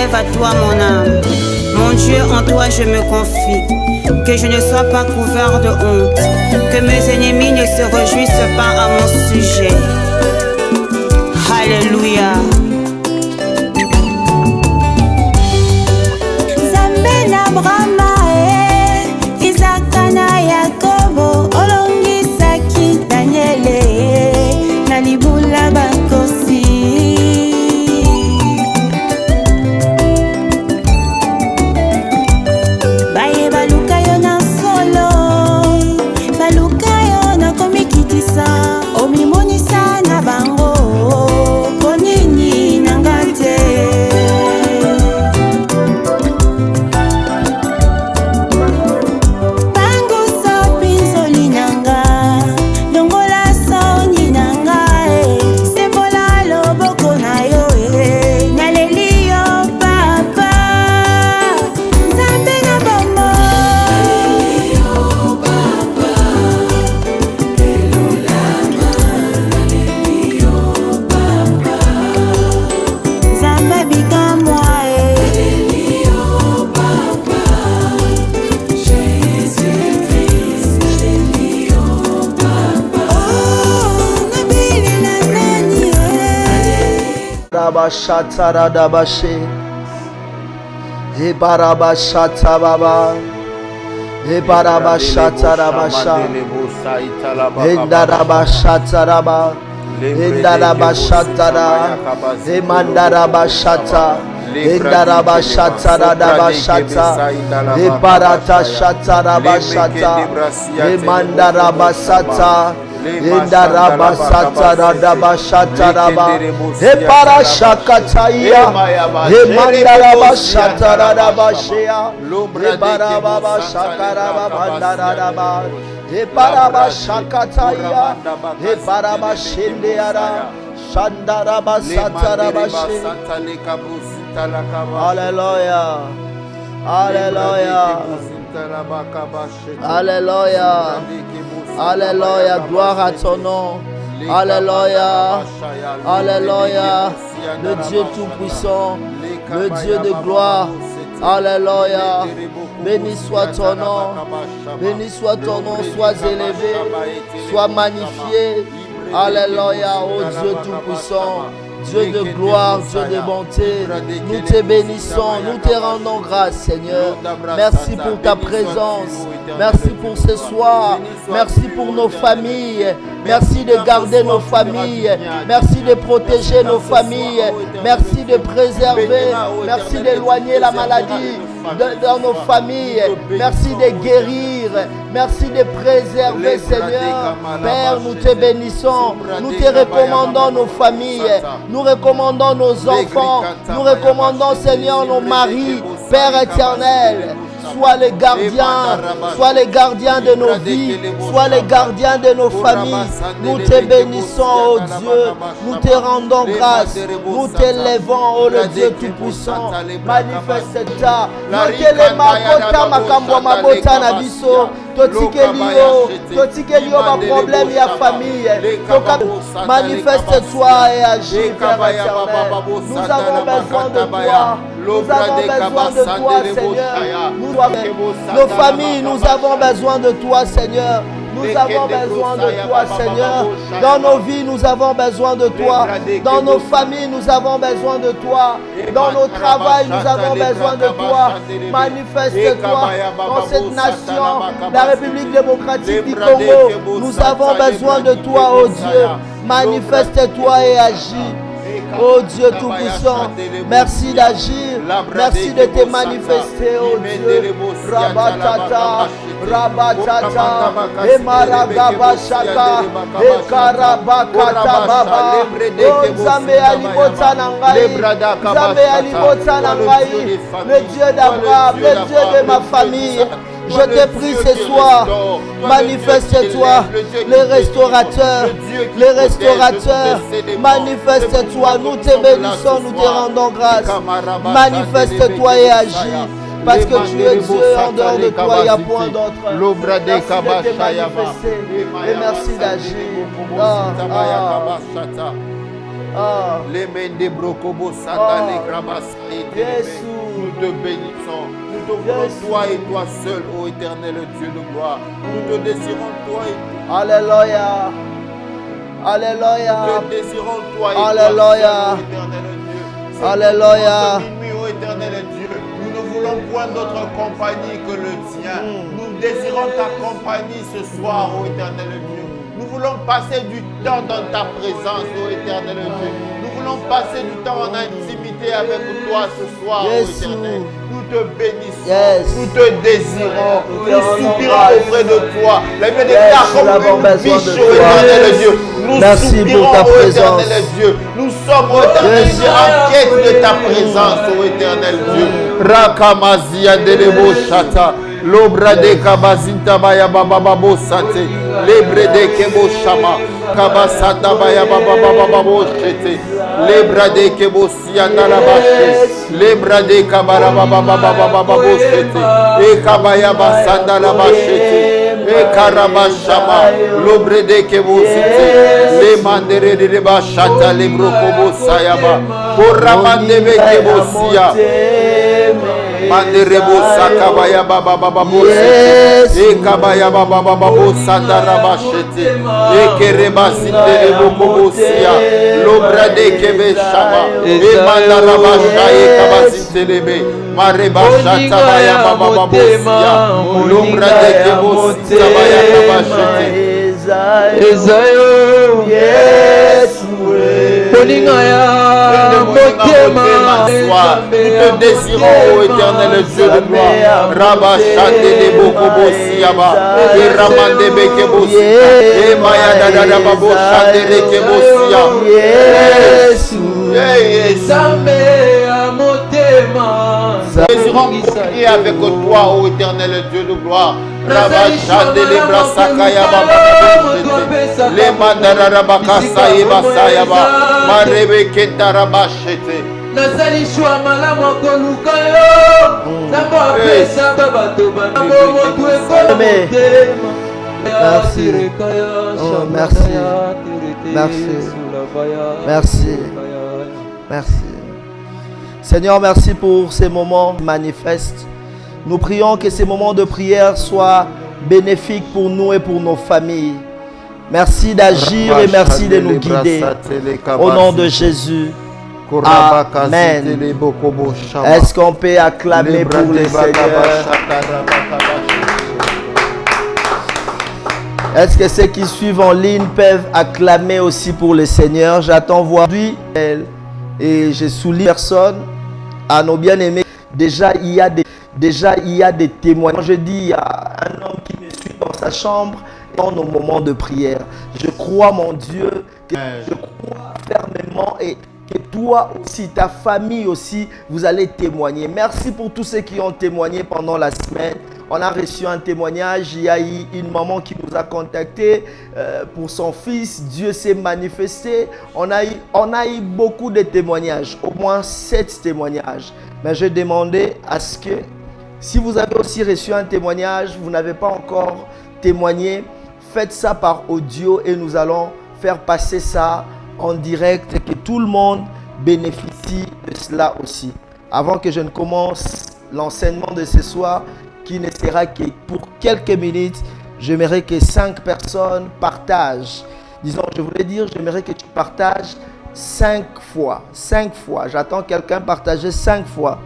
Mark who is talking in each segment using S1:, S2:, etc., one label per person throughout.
S1: m'élève à toi mon âme. Mon Dieu, en toi je me confie. Que je ne sois pas couvert de honte. Que mes ennemis ne se réjouissent pas à mon sujet. Alléluia.
S2: Zambena Brahma Isaka na Yakobo olongisaki Daniele na libula bakosi. Baye baluka yo na solo, baluka yo na komikitisa, omimonisa na bango konini nangate.
S3: Shata radabashe, Ebaraba shata baba, Ebaraba shata rabasha, Endaraba shata raba, Endaraba shata ra, Emandaraba shata, Endaraba shata radaba shata, Ebarata shata rabashata, Emandaraba shata. Indaraba sataraba shataraba Epara shakataya Emandaraba shataraba shea Ebaraba shakaraba bandaraba Eparaba shakataya Eparaba shendeara Shandaraba sataraba she. Hallelujah. Hallelujah. Alléluia. Alléluia. Gloire à ton nom. Alléluia. Alléluia. Le Dieu Tout-Puissant. Le Dieu de gloire. Alléluia. Béni soit ton nom. Béni soit ton nom. Sois élevé. Sois magnifié. Alléluia. Ô Dieu Tout-Puissant. Dieu de gloire, Dieu de bonté, nous te bénissons, nous te rendons grâce, Seigneur. Merci pour ta présence, merci pour ce soir, merci pour nos familles, merci de garder nos familles, merci de protéger nos familles, merci de préserver, merci d'éloigner la maladie dans nos familles, merci de guérir, merci de préserver, Seigneur. Père, nous te bénissons, nous te recommandons nos familles, nous recommandons nos enfants, nous recommandons, Seigneur, nos maris. Père éternel, sois les gardiens de nos vies, sois les gardiens de nos familles. Nous te bénissons, ô Dieu, nous te rendons grâce, nous t'élevons, ô le Dieu Tout-Puissant. Manifeste-ta, notelema makambo mabota na biso, totikeli yo ma problème ya famille. Manifeste-toi et agis, Père éternel. Nous avons besoin de toi. Nous avons besoin de toi, Seigneur. Nos familles, nous avons besoin de toi, Seigneur. Nous avons besoin de toi, Seigneur. Dans nos vies, nous avons besoin de toi. Dans nos familles, nous avons besoin de toi. Dans nos travails, nous avons besoin de toi. Manifeste-toi dans cette nation, la République démocratique du Congo. Nous avons besoin de toi, ô Dieu. Manifeste-toi et agis. Oh Dieu Tout-Puissant, merci d'agir, merci de te manifester, oh Dieu. Rabatata, Rabatata, Emaragabashaka, Ekarabakata Baba, oh Nzambe Alibota Nangai, Nzambe Alibota Nangai, le Dieu d'Abraham, le Dieu de ma famille. Je te prie ce soir, manifeste-toi, les restaurateurs, manifeste-toi, nous te bénissons, nous te rendons grâce, manifeste-toi et agis, parce que tu es Dieu, en dehors de toi, il n'y a point d'autre. Merci de te manifester et merci d'agir. Ah.
S4: Les Mende Brokobo Sanda, les Grabas,
S3: Jésus.
S4: nous te bénissons. Nous te voulons toi et toi seul, ô éternel Dieu de gloire. Nous te désirons toi et toi.
S3: Alléluia. Alléluia.
S4: Nous te désirons toi et
S3: Alléluia.
S4: toi seul, ô éternel Dieu.
S3: Alléluia.
S4: Ce minuit, ô éternel Dieu, nous ne voulons point d'autre compagnie que le tien. Nous désirons ta compagnie ce soir, ô éternel Dieu. Nous voulons passer du temps dans ta présence, ô éternel Dieu. Nous voulons passer du temps en intimité avec toi ce soir, ô éternel. Nous te bénissons, nous te désirons, nous soupirons auprès de toi. La vie de ta comme une biche, ô éternel Dieu. Nous soupirons, ô éternel Dieu. Nous sommes, ô éternel Dieu, en quête de ta présence, ô éternel Dieu. Rakamazia delebo shata. L'obra de Kabazinta Baya Baba Babo Sate, Lebre de Kebo Shama, Kabasata Baya Baba Babo Shete, Lebra de Kebo Siana Labache, Lebra de Kabara Baba Babo Shete, E Kabaya Basanda Labachete, E Karabashama, Lobre de Kebo Site, Le Mandere de Bachata, Lebro Kobo Sayaba, Koramande Kebo Sia. Manderebo sakabaya baba baba bosete e kabaya baba baba bosanda rabashete e kereba sinderebo kobosia lobra de kebe shama e mandara basha e kabasintelebe mareba shata baya baba baba bosia lobra de kebosia baya kabashete
S5: Ezayo Yesu Boningaya Motema.
S4: Nous te désirons, ô éternel Dieu de gloire. Rabba Chate de Bokobo Siaba, et Ramande Bekebosia, et Maya Dada Babo Chate de Kebosia.
S5: Yesu Zambe Motema.
S4: Nous désirons prier avec toi, ô éternel Dieu de gloire. Rabba Chate de Brasakaya Baba, les Mandara Rabakasa Yaba, Marebe Ketara Chete.
S5: Nazali shwa malamu akoluka yo Namba apesa babato banamo motu ekolo motema
S3: Merci. Oh, merci. Merci. Merci. Merci. Seigneur, merci pour ces moments manifestes. Nous prions que ces moments de prière soient bénéfiques pour nous et pour nos familles. Merci d'agir et merci de nous guider. Au nom de Jésus. Amen. Est-ce qu'on peut acclamer pour le Seigneur? Est-ce que ceux qui suivent en ligne peuvent acclamer aussi pour le Seigneur? J'attends voir lui et je souligne personne à nos bien-aimés. Déjà il y a des témoignages. Je dis, il y a un homme qui me suit dans sa chambre dans nos moments de prière. Je crois, mon Dieu, que je crois fermement et que toi aussi, ta famille aussi, vous allez témoigner. Merci pour tous ceux qui ont témoigné pendant la semaine. On a reçu un témoignage. Il y a eu une maman qui nous a contacté pour son fils. Dieu s'est manifesté. On a eu beaucoup de témoignages, au moins 7 témoignages. Mais je demandais à ce que, si vous avez aussi reçu un témoignage, vous n'avez pas encore témoigné, faites ça par audio et nous allons faire passer ça en direct et que tout le monde bénéficie de cela aussi. Avant que je ne commence l'enseignement de ce soir, qui ne sera que pour quelques minutes, j'aimerais que 5 personnes partagent. Disons, je voulais dire, j'aimerais que tu partages 5 fois. 5 fois. J'attends quelqu'un partager 5 fois.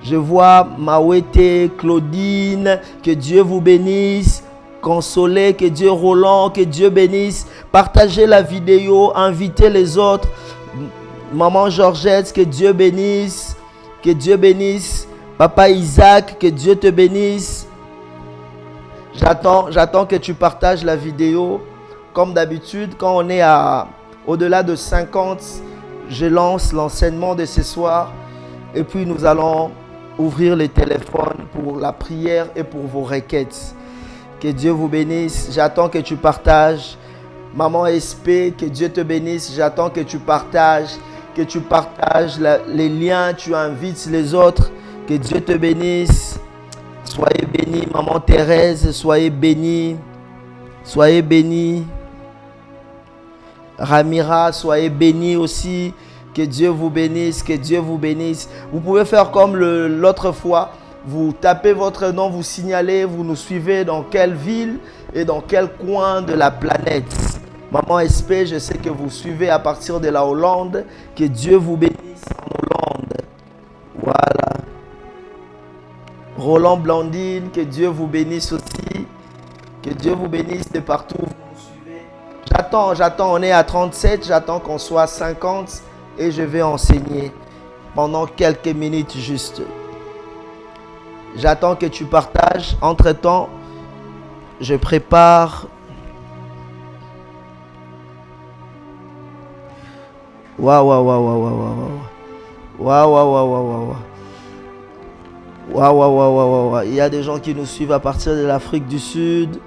S3: Je vois Mawete, Claudine, que Dieu vous bénisse. Consoler, que Dieu Roland, que Dieu bénisse. Partagez la vidéo, invitez les autres. Maman Georgette, que Dieu bénisse. Que Dieu bénisse. Papa Isaac, que Dieu te bénisse. J'attends que tu partages la vidéo. Comme d'habitude, quand on est au-delà de 50, je lance l'enseignement de ce soir. Et puis nous allons ouvrir les téléphones pour la prière et pour vos requêtes. Que Dieu vous bénisse. J'attends que tu partages. Maman SP, que Dieu te bénisse. J'attends que tu partages. Que tu partages les liens. Tu invites les autres. Que Dieu te bénisse. Soyez bénis. Maman Thérèse, soyez bénis. Soyez bénis. Ramira, soyez bénis aussi. Que Dieu vous bénisse, que Dieu vous bénisse. Vous pouvez faire comme l'autre fois. Vous tapez votre nom, vous signalez, vous nous suivez dans quelle ville et dans quel coin de la planète. Maman SP, je sais que vous suivez à partir de la Hollande. Que Dieu vous bénisse en Hollande. Voilà. Roland Blandine, que Dieu vous bénisse aussi. Que Dieu vous bénisse de partout où vous nous suivez. J'attends, on est à 37, j'attends qu'on soit 50 et je vais enseigner pendant quelques minutes juste. J'attends que tu partages. Entre-temps, je prépare. Waouh, waouh, waouh, waouh, waouh. Waouh, waouh, waouh, waouh, waouh. Waouh, waouh, waouh, waouh, waouh. Il y a des gens qui nous suivent à partir de l'Afrique du Sud.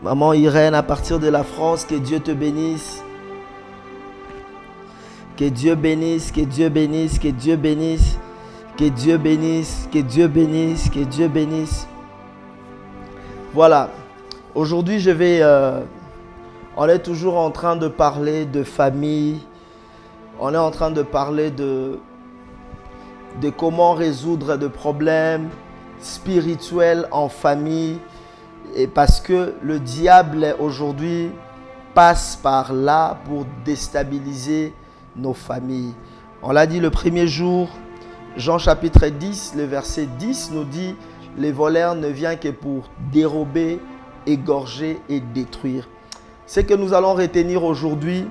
S3: Maman Irène à partir de la France. Que Dieu te bénisse. Que Dieu bénisse, que Dieu bénisse, que Dieu bénisse. Que Dieu bénisse, que Dieu bénisse, que Dieu bénisse. Voilà. Aujourd'hui, on est toujours en train de parler de famille. On est en train de parler de comment résoudre des problèmes spirituels en famille. Et parce que le diable aujourd'hui passe par là pour déstabiliser nos familles. On l'a dit le premier jour. Jean chapitre 10, le verset 10 nous dit « Les voleurs ne viennent que pour dérober, égorger et détruire. » Ce que nous allons retenir aujourd'hui,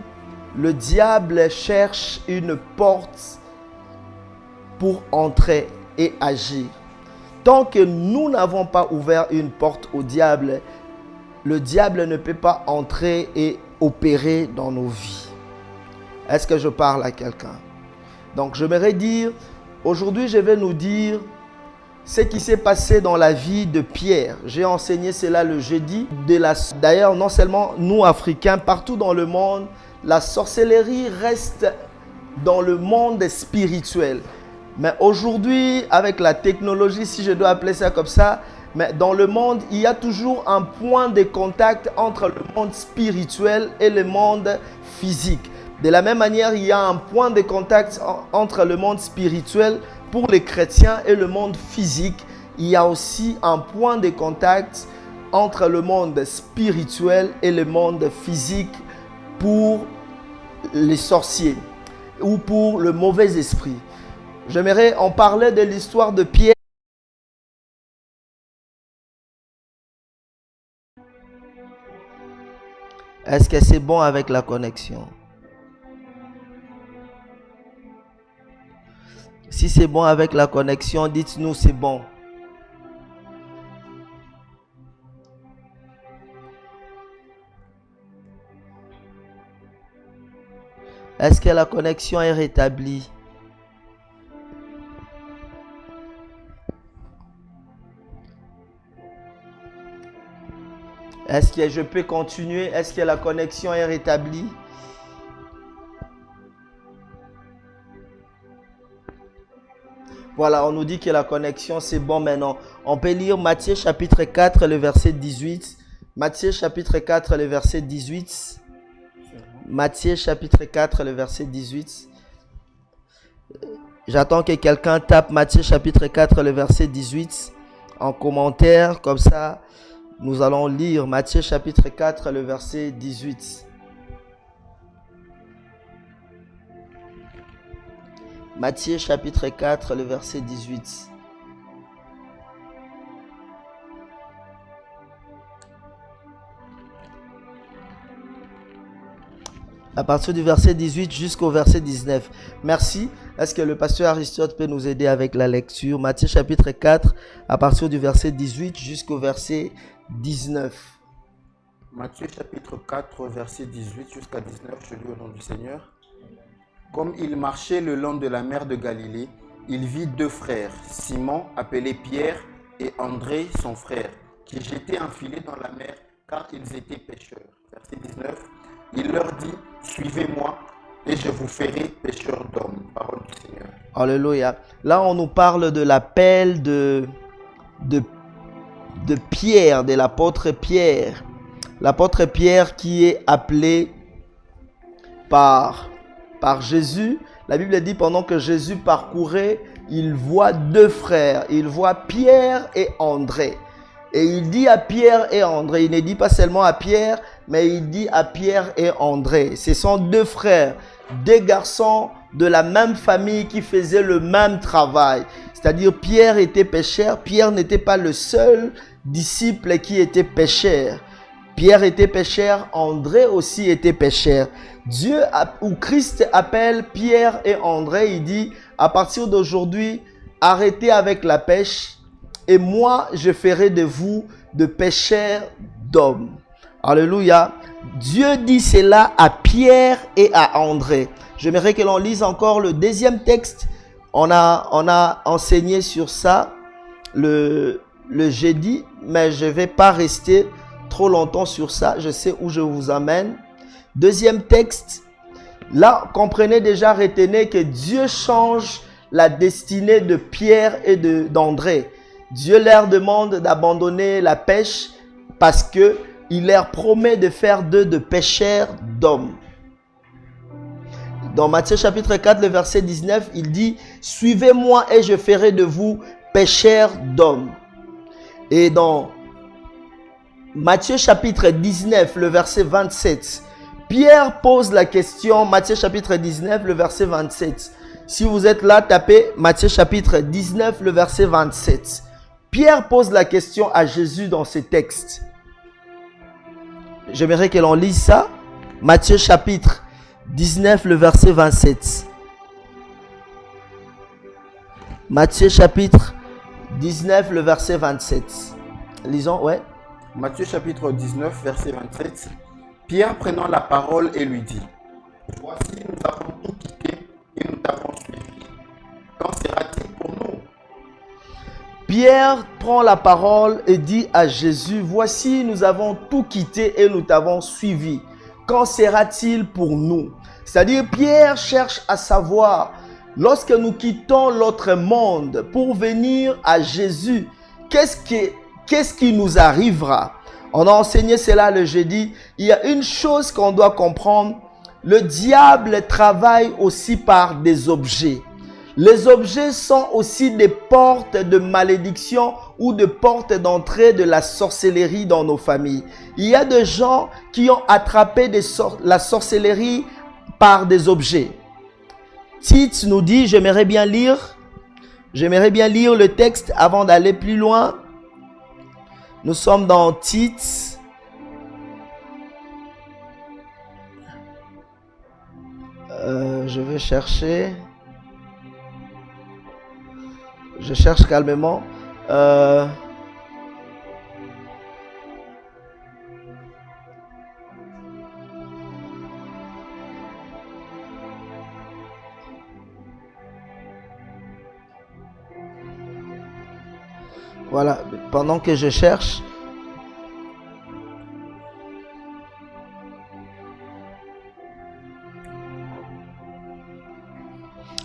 S3: le diable cherche une porte pour entrer et agir. Tant que nous n'avons pas ouvert une porte au diable, le diable ne peut pas entrer et opérer dans nos vies. Est-ce que je parle à quelqu'un? Donc j'aimerais dire, aujourd'hui je vais nous dire ce qui s'est passé dans la vie de Pierre. J'ai enseigné cela le jeudi. D'ailleurs, non seulement nous Africains, partout dans le monde, la sorcellerie reste dans le monde spirituel. Mais aujourd'hui, avec la technologie, si je dois appeler ça comme ça, mais dans le monde, il y a toujours un point de contact entre le monde spirituel et le monde physique. De la même manière, il y a un point de contact entre le monde spirituel pour les chrétiens et le monde physique. Il y a aussi un point de contact entre le monde spirituel et le monde physique pour les sorciers ou pour le mauvais esprit. J'aimerais en parler de l'histoire de Pierre. Est-ce que c'est bon avec la connexion? Si c'est bon avec la connexion, dites-nous c'est bon. Est-ce que la connexion est rétablie? Est-ce que je peux continuer? Est-ce que la connexion est rétablie? Voilà, on nous dit que la connexion c'est bon maintenant. On peut lire Matthieu chapitre 4, le verset 18. Matthieu chapitre 4, le verset 18. Matthieu chapitre 4, le verset 18. J'attends que quelqu'un tape Matthieu chapitre 4, le verset 18 en commentaire. Comme ça, nous allons lire Matthieu chapitre 4, le verset 18. Matthieu chapitre 4, le verset 18. À partir du verset 18 jusqu'au verset 19. Merci. Est-ce que le pasteur Aristote peut nous aider avec la lecture? Matthieu chapitre 4, à partir du verset 18 jusqu'au verset 19.
S6: Matthieu chapitre 4, verset 18 jusqu'à 19, je lis au nom du Seigneur. Comme il marchait le long de la mer de Galilée, il vit deux frères, Simon, appelé Pierre, et André, son frère, qui jetaient un filet dans la mer, car ils étaient pêcheurs. Verset 19, il leur dit, suivez-moi, et je vous ferai pêcheurs d'hommes. Parole du Seigneur.
S3: Alléluia. Là, on nous parle de l'appel de Pierre, de l'apôtre Pierre. L'apôtre Pierre qui est appelé par Jésus. La Bible dit pendant que Jésus parcourait, il voit deux frères. Il voit Pierre et André. Et il dit à Pierre et André, il ne dit pas seulement à Pierre, mais il dit à Pierre et André. Ce sont deux frères, deux garçons de la même famille qui faisaient le même travail. C'est-à-dire Pierre était pécheur. Pierre n'était pas le seul disciple qui était pécheur. Pierre était pécheur, André aussi était pécheur. Dieu ou Christ appelle Pierre et André, il dit, à partir d'aujourd'hui, arrêtez avec la pêche et moi, je ferai de vous de pêcheurs d'hommes. Alléluia. Dieu dit cela à Pierre et à André. J'aimerais que l'on lise encore le deuxième texte. On a enseigné sur ça le jeudi, mais je ne vais pas rester trop longtemps sur ça. Je sais où je vous amène. Deuxième texte. Là, comprenez déjà, retenez que Dieu change la destinée de Pierre et d'André. Dieu leur demande d'abandonner la pêche parce qu'il leur promet de faire d'eux de pêcheurs d'hommes. Dans Matthieu chapitre 4, le verset 19, il dit « Suivez-moi et je ferai de vous pêcheurs d'hommes. » Et dans Matthieu chapitre 19, le verset 27, Pierre pose la question, Matthieu chapitre 19, le verset 27. Si vous êtes là, tapez Matthieu chapitre 19, le verset 27. Pierre pose la question à Jésus dans ce texte. J'aimerais que l'on lise ça. Matthieu chapitre 19, le verset 27. Matthieu chapitre 19, le verset 27. Lisons, ouais.
S6: Matthieu chapitre 19, verset 27. Pierre prenant la parole et lui dit, « Voici, nous avons tout quitté et nous t'avons suivi. Quand sera-t-il pour nous ?»
S3: Pierre prend la parole et dit à Jésus, « Voici, nous avons tout quitté et nous t'avons suivi. Quand sera-t-il pour nous ?» C'est-à-dire, Pierre cherche à savoir, lorsque nous quittons l'autre monde pour venir à Jésus, qu'est-ce qui nous arrivera? On a enseigné cela le jeudi. Il y a une chose qu'on doit comprendre. Le diable travaille aussi par des objets. Les objets sont aussi des portes de malédiction ou de portes d'entrée de la sorcellerie dans nos familles. Il y a des gens qui ont attrapé la sorcellerie par des objets. Tite nous dit, j'aimerais bien lire le texte avant d'aller plus loin. Nous sommes dans Tite. Je vais chercher. Je cherche calmement. Voilà, pendant que je cherche.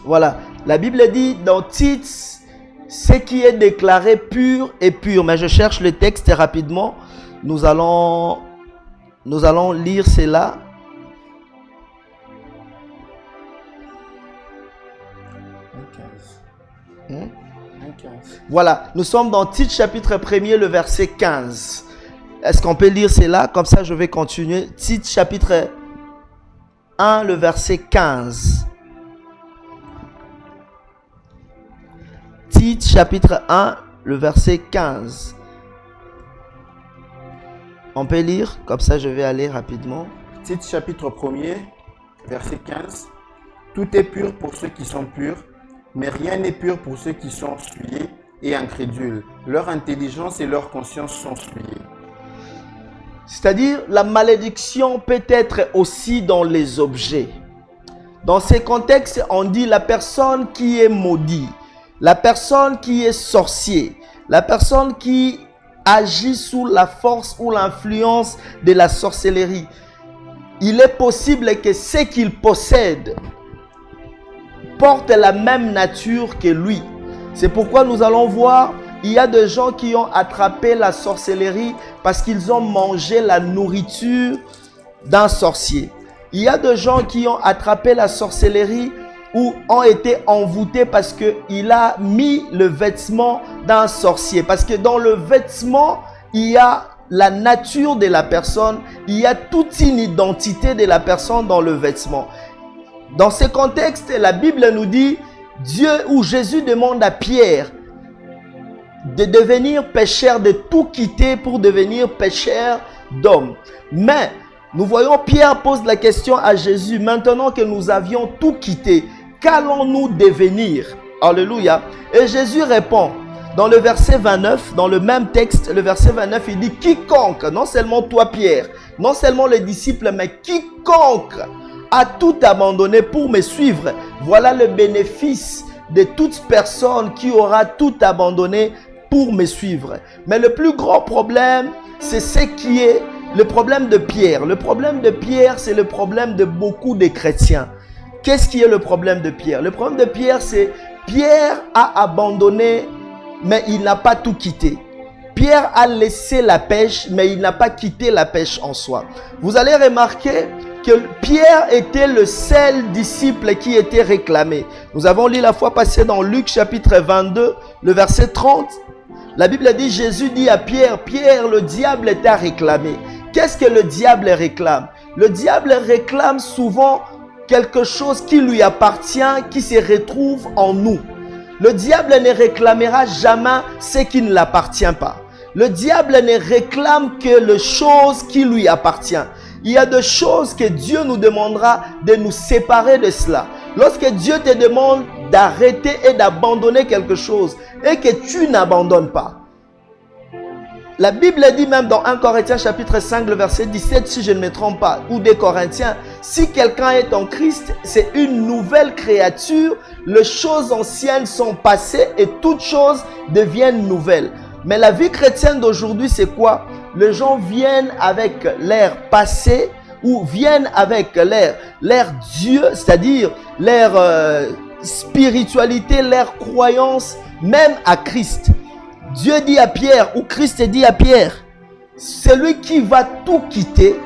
S3: Voilà, la Bible dit dans Tite, ce qui est déclaré pur est pur. Mais je cherche le texte rapidement. Nous allons lire cela. Voilà, nous sommes dans Tite chapitre 1er, le verset 15. Est-ce qu'on peut lire cela? Comme ça, je vais continuer. Tite chapitre 1, le verset 15. Tite chapitre 1, le verset 15. On peut lire? Comme ça, je vais aller rapidement.
S6: Tite chapitre 1er, verset 15. Tout est pur pour ceux qui sont purs, mais rien n'est pur pour ceux qui sont souillés et incrédules. Leur intelligence et leur conscience sont souillées.
S3: C'est-à-dire, la malédiction peut être aussi dans les objets. Dans ces contextes, on dit la personne qui est maudite, la personne qui est sorcier, la personne qui agit sous la force ou l'influence de la sorcellerie. Il est possible que ce qu'il possède porte la même nature que lui. C'est pourquoi nous allons voir, il y a des gens qui ont attrapé la sorcellerie parce qu'ils ont mangé la nourriture d'un sorcier. Il y a des gens qui ont attrapé la sorcellerie ou ont été envoûtés parce qu'il a mis le vêtement d'un sorcier. Parce que dans le vêtement, il y a la nature de la personne, il y a toute une identité de la personne dans le vêtement. Dans ce contexte, la Bible nous dit, Dieu ou Jésus demande à Pierre de devenir pécheur, de tout quitter pour devenir pécheur d'hommes. Mais nous voyons Pierre pose la question à Jésus, maintenant que nous avions tout quitté, qu'allons-nous devenir? Alléluia. Et Jésus répond, dans le verset 29, dans le même texte, le verset 29, il dit, quiconque, non seulement toi Pierre, non seulement les disciples, mais quiconque a tout abandonné pour me suivre, voilà le bénéfice de toute personne qui aura tout abandonné pour me suivre. Mais le plus grand problème, c'est ce qui est le problème de Pierre. Le problème de Pierre, c'est le problème de beaucoup de chrétiens. Qu'est-ce qui est le problème de Pierre? Le problème de Pierre, c'est Pierre a abandonné, mais il n'a pas tout quitté. Pierre a laissé la pêche, mais il n'a pas quitté la pêche en soi. Vous allez remarquer que Pierre était le seul disciple qui était réclamé. Nous avons lu la fois passée dans Luc chapitre 22, le verset 30. La Bible dit, Jésus dit à Pierre, Pierre, le diable t'a réclamé. Qu'est-ce que le diable réclame? Le diable réclame souvent quelque chose qui lui appartient, qui se retrouve en nous. Le diable ne réclamera jamais ce qui ne l'appartient pas. Le diable ne réclame que les choses qui lui appartiennent. Il y a des choses que Dieu nous demandera de nous séparer de cela. Lorsque Dieu te demande d'arrêter et d'abandonner quelque chose et que tu n'abandonnes pas. La Bible dit même dans 1 Corinthiens chapitre 5, le verset 17, si je ne me trompe pas, ou des Corinthiens, si quelqu'un est en Christ, c'est une nouvelle créature, les choses anciennes sont passées et toutes choses deviennent nouvelles. Mais la vie chrétienne d'aujourd'hui, c'est quoi? Les gens viennent avec l'air passé ou viennent avec l'air Dieu, c'est-à-dire l'air spiritualité, l'air croyance, même à Christ. Dieu dit à Pierre, ou Christ dit à Pierre, celui qui va tout quitter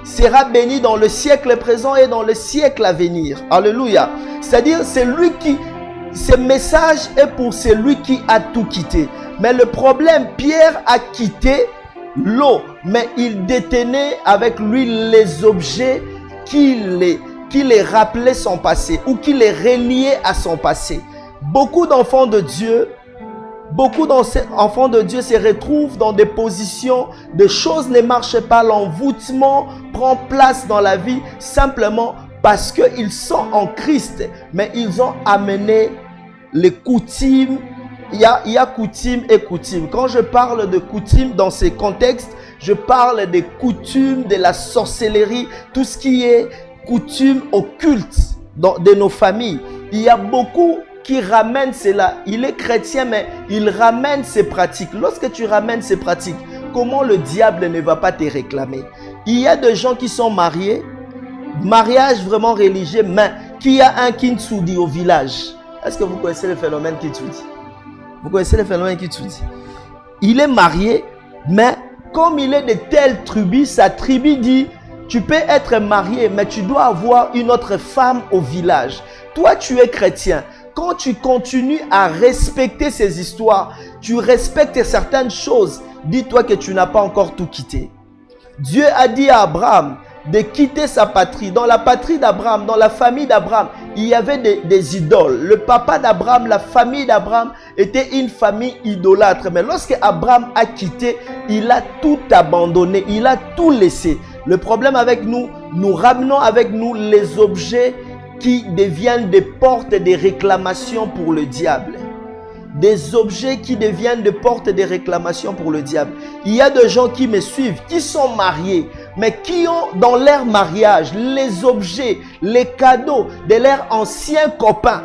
S3: sera béni dans le siècle présent et dans le siècle à venir. Alléluia. C'est-à-dire, ce message est pour celui qui a tout quitté. Mais le problème, Pierre a quitté l'eau, mais il détenait avec lui les objets qui les rappelaient son passé ou qui les reliaient à son passé. Beaucoup d'enfants de Dieu se retrouvent dans des positions, des choses ne marchent pas, l'envoûtement prend place dans la vie simplement parce qu'ils sont en Christ, mais ils ont amené les coutumes. Il y a coutume et coutume. Quand je parle de coutume dans ces contextes, je parle des coutumes de la sorcellerie, tout ce qui est coutume occulte de nos familles. Il y a beaucoup qui ramène cela. Il est chrétien, mais il ramène ces pratiques. Lorsque tu ramènes ces pratiques, comment le diable ne va pas te réclamer? Il y a des gens qui sont mariés, mariage vraiment religieux, mais qui a un kintsugi au village. Est-ce que vous connaissez le phénomène kintsugi? Vous connaissez le phénomène kintsugi? Il est marié, mais comme il est de telle tribu, sa tribu dit, tu peux être marié, mais tu dois avoir une autre femme au village. Toi, tu es chrétien. Quand tu continues à respecter ces histoires, tu respectes certaines choses, dis-toi que tu n'as pas encore tout quitté. Dieu a dit à Abraham de quitter sa patrie. Dans la patrie d'Abraham, dans la famille d'Abraham, il y avait des idoles. Le papa d'Abraham, la famille d'Abraham était une famille idolâtre. Mais lorsque Abraham a quitté, il a tout abandonné, il a tout laissé. Le problème avec nous, nous ramenons avec nous les objets qui deviennent des portes de réclamation pour le diable. Des objets qui deviennent des portes de réclamation pour le diable. Il y a des gens qui me suivent, qui sont mariés, mais qui ont dans leur mariage les objets, les cadeaux de leurs anciens copains,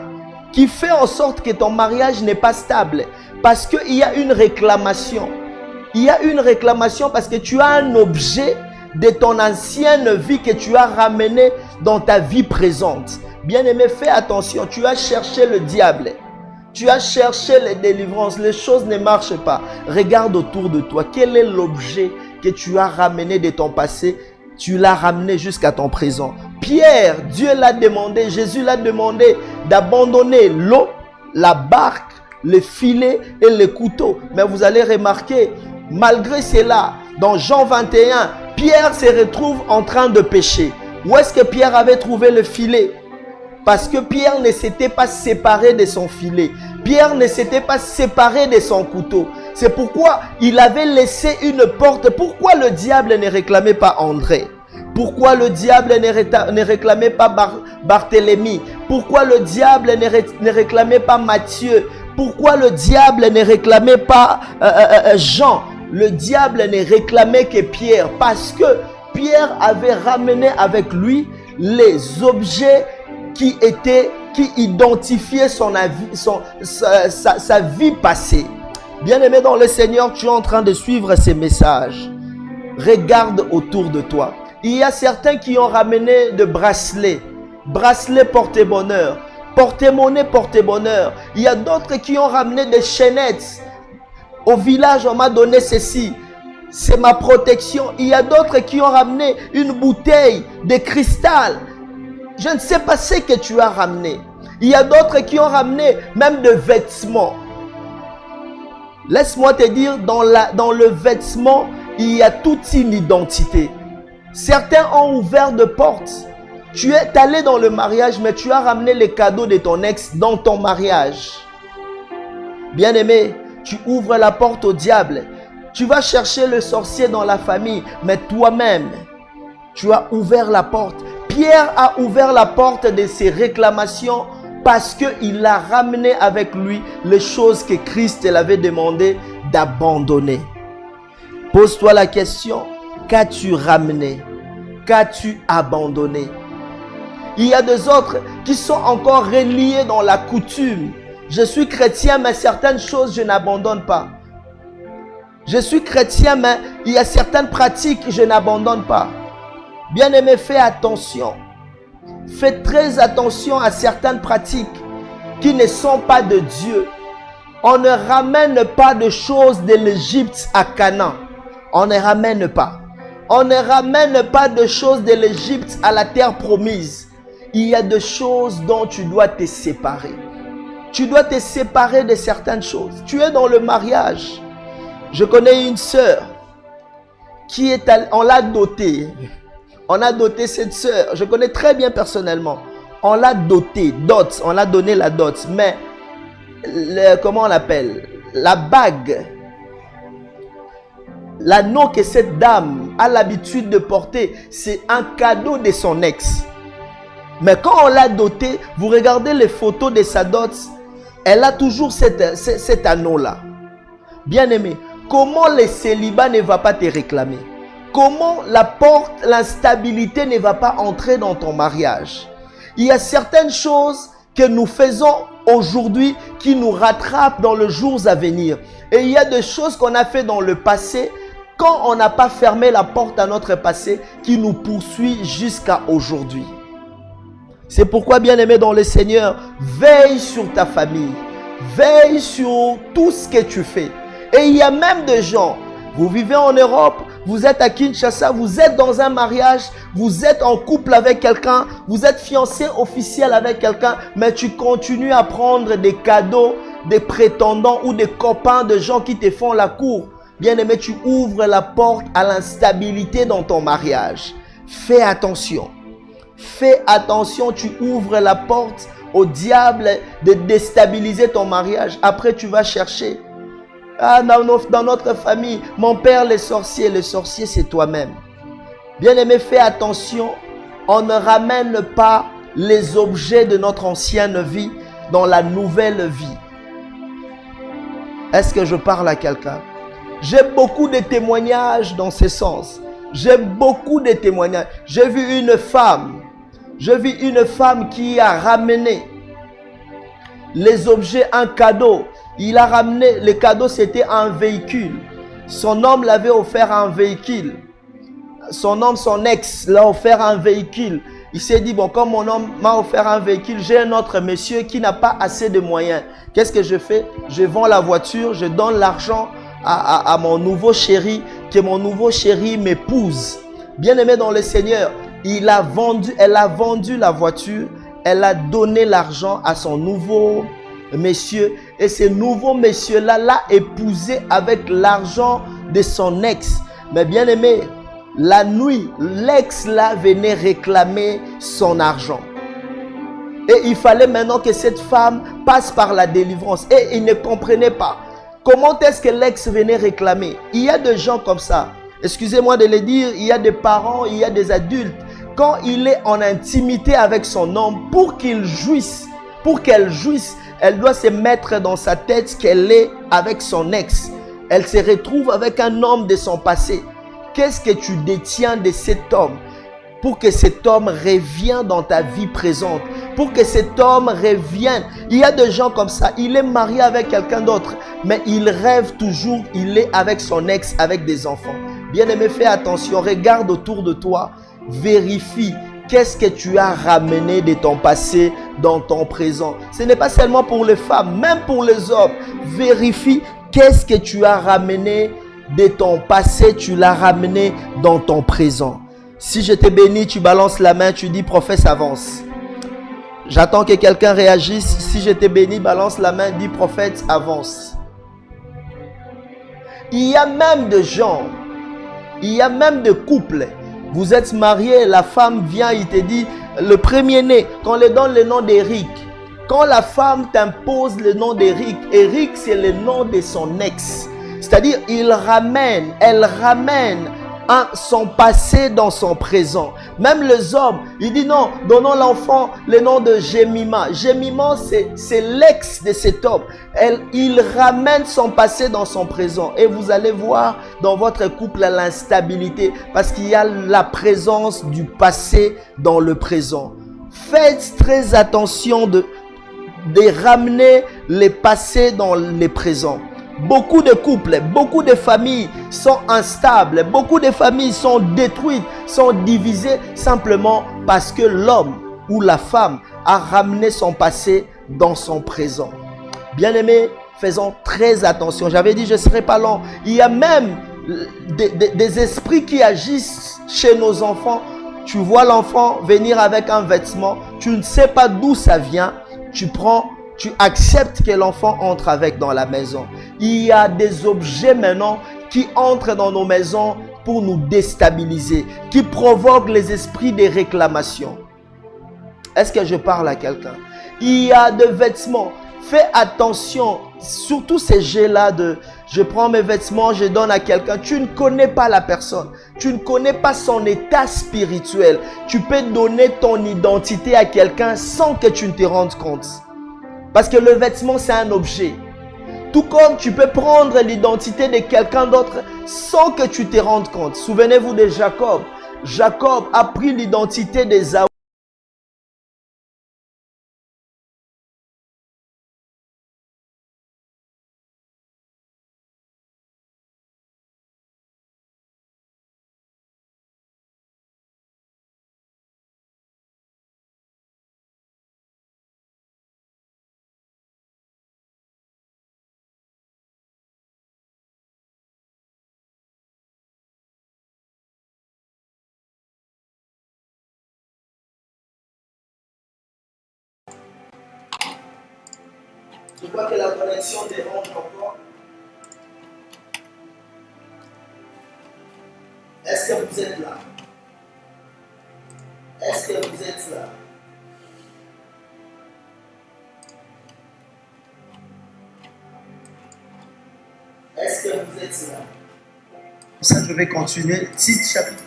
S3: qui fait en sorte que ton mariage n'est pas stable. Parce qu'il y a une réclamation. Il y a une réclamation parce que tu as un objet de ton ancienne vie que tu as ramené dans ta vie présente. Bien-aimé, fais attention, tu as cherché le diable. Tu as cherché les délivrances, les choses ne marchent pas. Regarde autour de toi, quel est l'objet que tu as ramené de ton passé tu l'as ramené jusqu'à ton présent. Pierre, Dieu l'a demandé, Jésus l'a demandé d'abandonner l'eau, la barque, le filet et le couteau. Mais vous allez remarquer, malgré cela, dans Jean 21, Pierre se retrouve en train de pêcher. Où est-ce que Pierre avait trouvé le filet? Parce que Pierre ne s'était pas séparé de son filet. Pierre ne s'était pas séparé de son couteau. C'est pourquoi il avait laissé une porte. Pourquoi le diable ne réclamait pas André? Pourquoi le diable ne réclamait pas Barthélemy? Pourquoi le diable ne réclamait pas Matthieu? Pourquoi le diable ne réclamait pas Jean? Le diable ne réclamait que Pierre. Parce que Pierre avait ramené avec lui les objets qui identifiaient sa vie passée. Bien-aimé dans le Seigneur, tu es en train de suivre ces messages. Regarde autour de toi. Il y a certains qui ont ramené de bracelets. Bracelets porte-bonheur. Porte-monnaie porte-bonheur. Il y a d'autres qui ont ramené des chaînettes. Au village, on m'a donné ceci. C'est ma protection. Il y a d'autres qui ont ramené une bouteille de cristal. Je ne sais pas ce que tu as ramené. Il y a d'autres qui ont ramené même des vêtements. Laisse-moi te dire, dans le vêtement, il y a toute une identité. Certains ont ouvert des portes. Tu es allé dans le mariage, mais tu as ramené les cadeaux de ton ex dans ton mariage. Bien-aimé, tu ouvres la porte au diable. Tu vas chercher le sorcier dans la famille, mais toi-même, tu as ouvert la porte. Pierre a ouvert la porte de ses réclamations parce qu'il a ramené avec lui les choses que Christ l'avait demandé d'abandonner. Pose-toi la question, qu'as-tu ramené? Qu'as-tu abandonné? Il y a des autres qui sont encore reliés dans la coutume. Je suis chrétien, mais certaines choses, je n'abandonne pas. Je suis chrétien, mais il y a certaines pratiques que je n'abandonne pas. Bien-aimé, fais attention. Fais très attention à certaines pratiques qui ne sont pas de Dieu. On ne ramène pas de choses de l'Égypte à Canaan. On ne ramène pas. On ne ramène pas de choses de l'Égypte à la terre promise. Il y a des choses dont tu dois te séparer. Tu dois te séparer de certaines choses. Tu es dans le mariage. Je connais une sœur qui est... On l'a dotée. On a doté cette sœur. Je connais très bien personnellement. On l'a dotée. Dot. On l'a donné la dot. Mais, comment on l'appelle? La bague. L'anneau que cette dame a l'habitude de porter, c'est un cadeau de son ex. Mais quand on l'a dotée, vous regardez les photos de sa dot, elle a toujours cet anneau-là. Bien-aimé, comment le célibat ne va pas te réclamer? Comment l'instabilité ne va pas entrer dans ton mariage? Il y a certaines choses que nous faisons aujourd'hui qui nous rattrapent dans les jours à venir. Et il y a des choses qu'on a fait dans le passé, quand on n'a pas fermé la porte à notre passé, qui nous poursuit jusqu'à aujourd'hui. C'est pourquoi, bien-aimé dans le Seigneur, veille sur ta famille. Veille sur tout ce que tu fais. Et il y a même des gens, vous vivez en Europe, vous êtes à Kinshasa, vous êtes dans un mariage, vous êtes en couple avec quelqu'un, vous êtes fiancé officiel avec quelqu'un, mais tu continues à prendre des cadeaux, des prétendants ou des copains de gens qui te font la cour. Bien-aimé, tu ouvres la porte à l'instabilité dans ton mariage. Fais attention. Fais attention, tu ouvres la porte au diable de déstabiliser ton mariage. Après, tu vas chercher. Dans notre famille, mon père le sorcier c'est toi-même. Bien-aimé, fais attention. On ne ramène pas les objets de notre ancienne vie dans la nouvelle vie. Est-ce que je parle à quelqu'un? J'ai beaucoup de témoignages dans ce sens. J'ai beaucoup de témoignages. J'ai vu une femme qui a ramené les objets, un cadeau. Il a ramené, le cadeau c'était un véhicule. Son homme l'avait offert un véhicule. Son ex l'a offert un véhicule. Il s'est dit, bon, comme mon homme m'a offert un véhicule, j'ai un autre monsieur qui n'a pas assez de moyens. Qu'est-ce que je fais? Je vends la voiture, je donne l'argent à mon nouveau chéri, que mon nouveau chéri m'épouse. Bien-aimé dans le Seigneur, elle a vendu la voiture, elle a donné l'argent à son nouveau monsieur et ce nouveau monsieur-là l'a épousé avec l'argent de son ex. Mais bien-aimé, la nuit, l'ex-là venait réclamer son argent. Et il fallait maintenant que cette femme passe par la délivrance. Et il ne comprenait pas. Comment est-ce que l'ex venait réclamer? Il y a des gens comme ça. Excusez-moi de le dire, il y a des parents, il y a des adultes. Quand il est en intimité avec son homme, pour qu'il jouisse, pour qu'elle jouisse, elle doit se mettre dans sa tête qu'elle est avec son ex. Elle se retrouve avec un homme de son passé. Qu'est-ce que tu détiens de cet homme? Pour que cet homme revienne dans ta vie présente. Pour que cet homme revienne. Il y a des gens comme ça. Il est marié avec quelqu'un d'autre. Mais il rêve toujours. Il est avec son ex, avec des enfants. Bien-aimé, fais attention. Regarde autour de toi. Vérifie. Qu'est-ce que tu as ramené de ton passé dans ton présent? Ce n'est pas seulement pour les femmes. Même pour les hommes. Vérifie. Qu'est-ce que tu as ramené de ton passé, tu l'as ramené dans ton présent. Si je te bénis, tu balances la main, tu dis prophète avance. J'attends que quelqu'un réagisse. Si je te bénis, balance la main, dis prophète avance. Il y a même des gens, il y a même des couples. Vous êtes mariés, la femme vient, il te dit le premier-né, qu'on lui donne le nom d'Éric. Quand la femme t'impose le nom d'Éric, Éric c'est le nom de son ex. C'est-à-dire, elle ramène son passé dans son présent. Même les hommes, il dit non, donnons l'enfant le nom de Jemima. Jemima, c'est l'ex de cet homme. Il ramène son passé dans son présent. Et vous allez voir dans votre couple l'instabilité parce qu'il y a la présence du passé dans le présent. Faites très attention de ramener le passé dans le présent. Beaucoup de couples, beaucoup de familles sont instables, beaucoup de familles sont détruites, sont divisées simplement parce que l'homme ou la femme a ramené son passé dans son présent. Bien-aimés, faisons très attention. J'avais dit je ne serai pas long. Il y a même des esprits qui agissent chez nos enfants. Tu vois l'enfant venir avec un vêtement, tu ne sais pas d'où ça vient, tu acceptes que l'enfant entre avec dans la maison. Il y a des objets maintenant qui entrent dans nos maisons pour nous déstabiliser, qui provoquent les esprits de réclamation. Est-ce que je parle à quelqu'un? Il y a des vêtements. Fais attention, surtout ces jets-là de je prends mes vêtements, je donne à quelqu'un. Tu ne connais pas la personne. Tu ne connais pas son état spirituel. Tu peux donner ton identité à quelqu'un sans que tu ne te rendes compte. Parce que le vêtement, c'est un objet. Tout comme tu peux prendre l'identité de quelqu'un d'autre sans que tu te rendes compte. Souvenez-vous de Jacob. Jacob a pris l'identité d'Ésaü. Je crois que la connexion dérange encore. Est-ce que vous êtes là? Est-ce que vous êtes là? Est-ce que vous êtes là? Pour ça, je vais continuer. Tite chapitre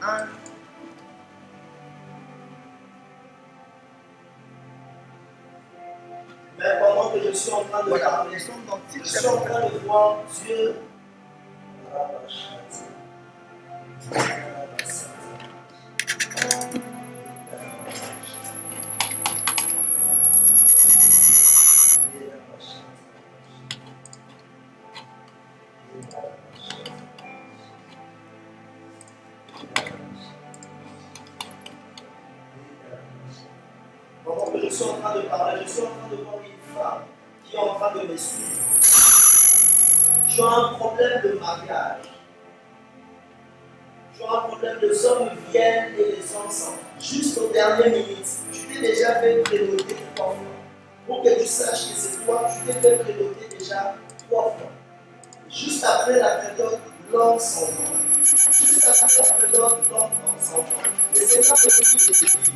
S3: 1. Mais pendant que je suis en train de parler, je suis en train de voir Dieu. Pendant que je suis en train de parler, je suis en train de voir une femme qui est en train de me suivre. Tu as un problème de mariage.
S7: tu as un problème, les hommes viennent et les hommes s'en vont. Jusqu'aux dernières minutes, tu t'es déjà fait prénoter 3 fois. Pour que tu saches que c'est toi, tu t'es fait prénoter déjà 3 fois. Juste après la période, l'homme s'en va. Juste après la période, l'homme s'en va. Et c'est là que tu te dis.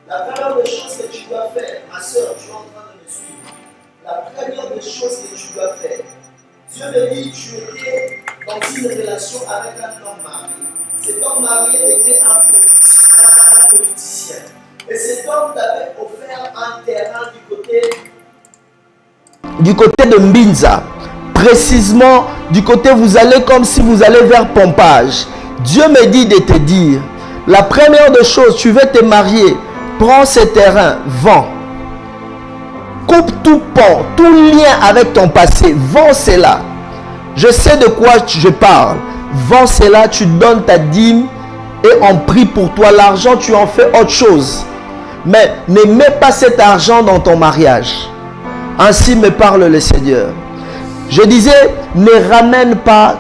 S7: La première des choses que tu dois faire, ma soeur, tu es en train de me suivre. La première des choses que tu dois faire, Dieu me dit, tu étais dans une relation avec un homme marié. Cet homme marié était un politicien. Et cet homme t'avait offert un terrain
S3: du côté de Mbinza. Précisément, du côté, vous allez comme si vous allez vers Pompage. Dieu me dit de te dire, la première des choses, tu veux te marier, prends ce terrain, vends. Coupe tout pont, tout lien avec ton passé, vends cela. Je sais de quoi je parle. Vends cela, tu donnes ta dîme et on prie pour toi. L'argent, tu en fais autre chose. Mais ne mets pas cet argent dans ton mariage. Ainsi me parle le Seigneur. Je disais, ne ramène pas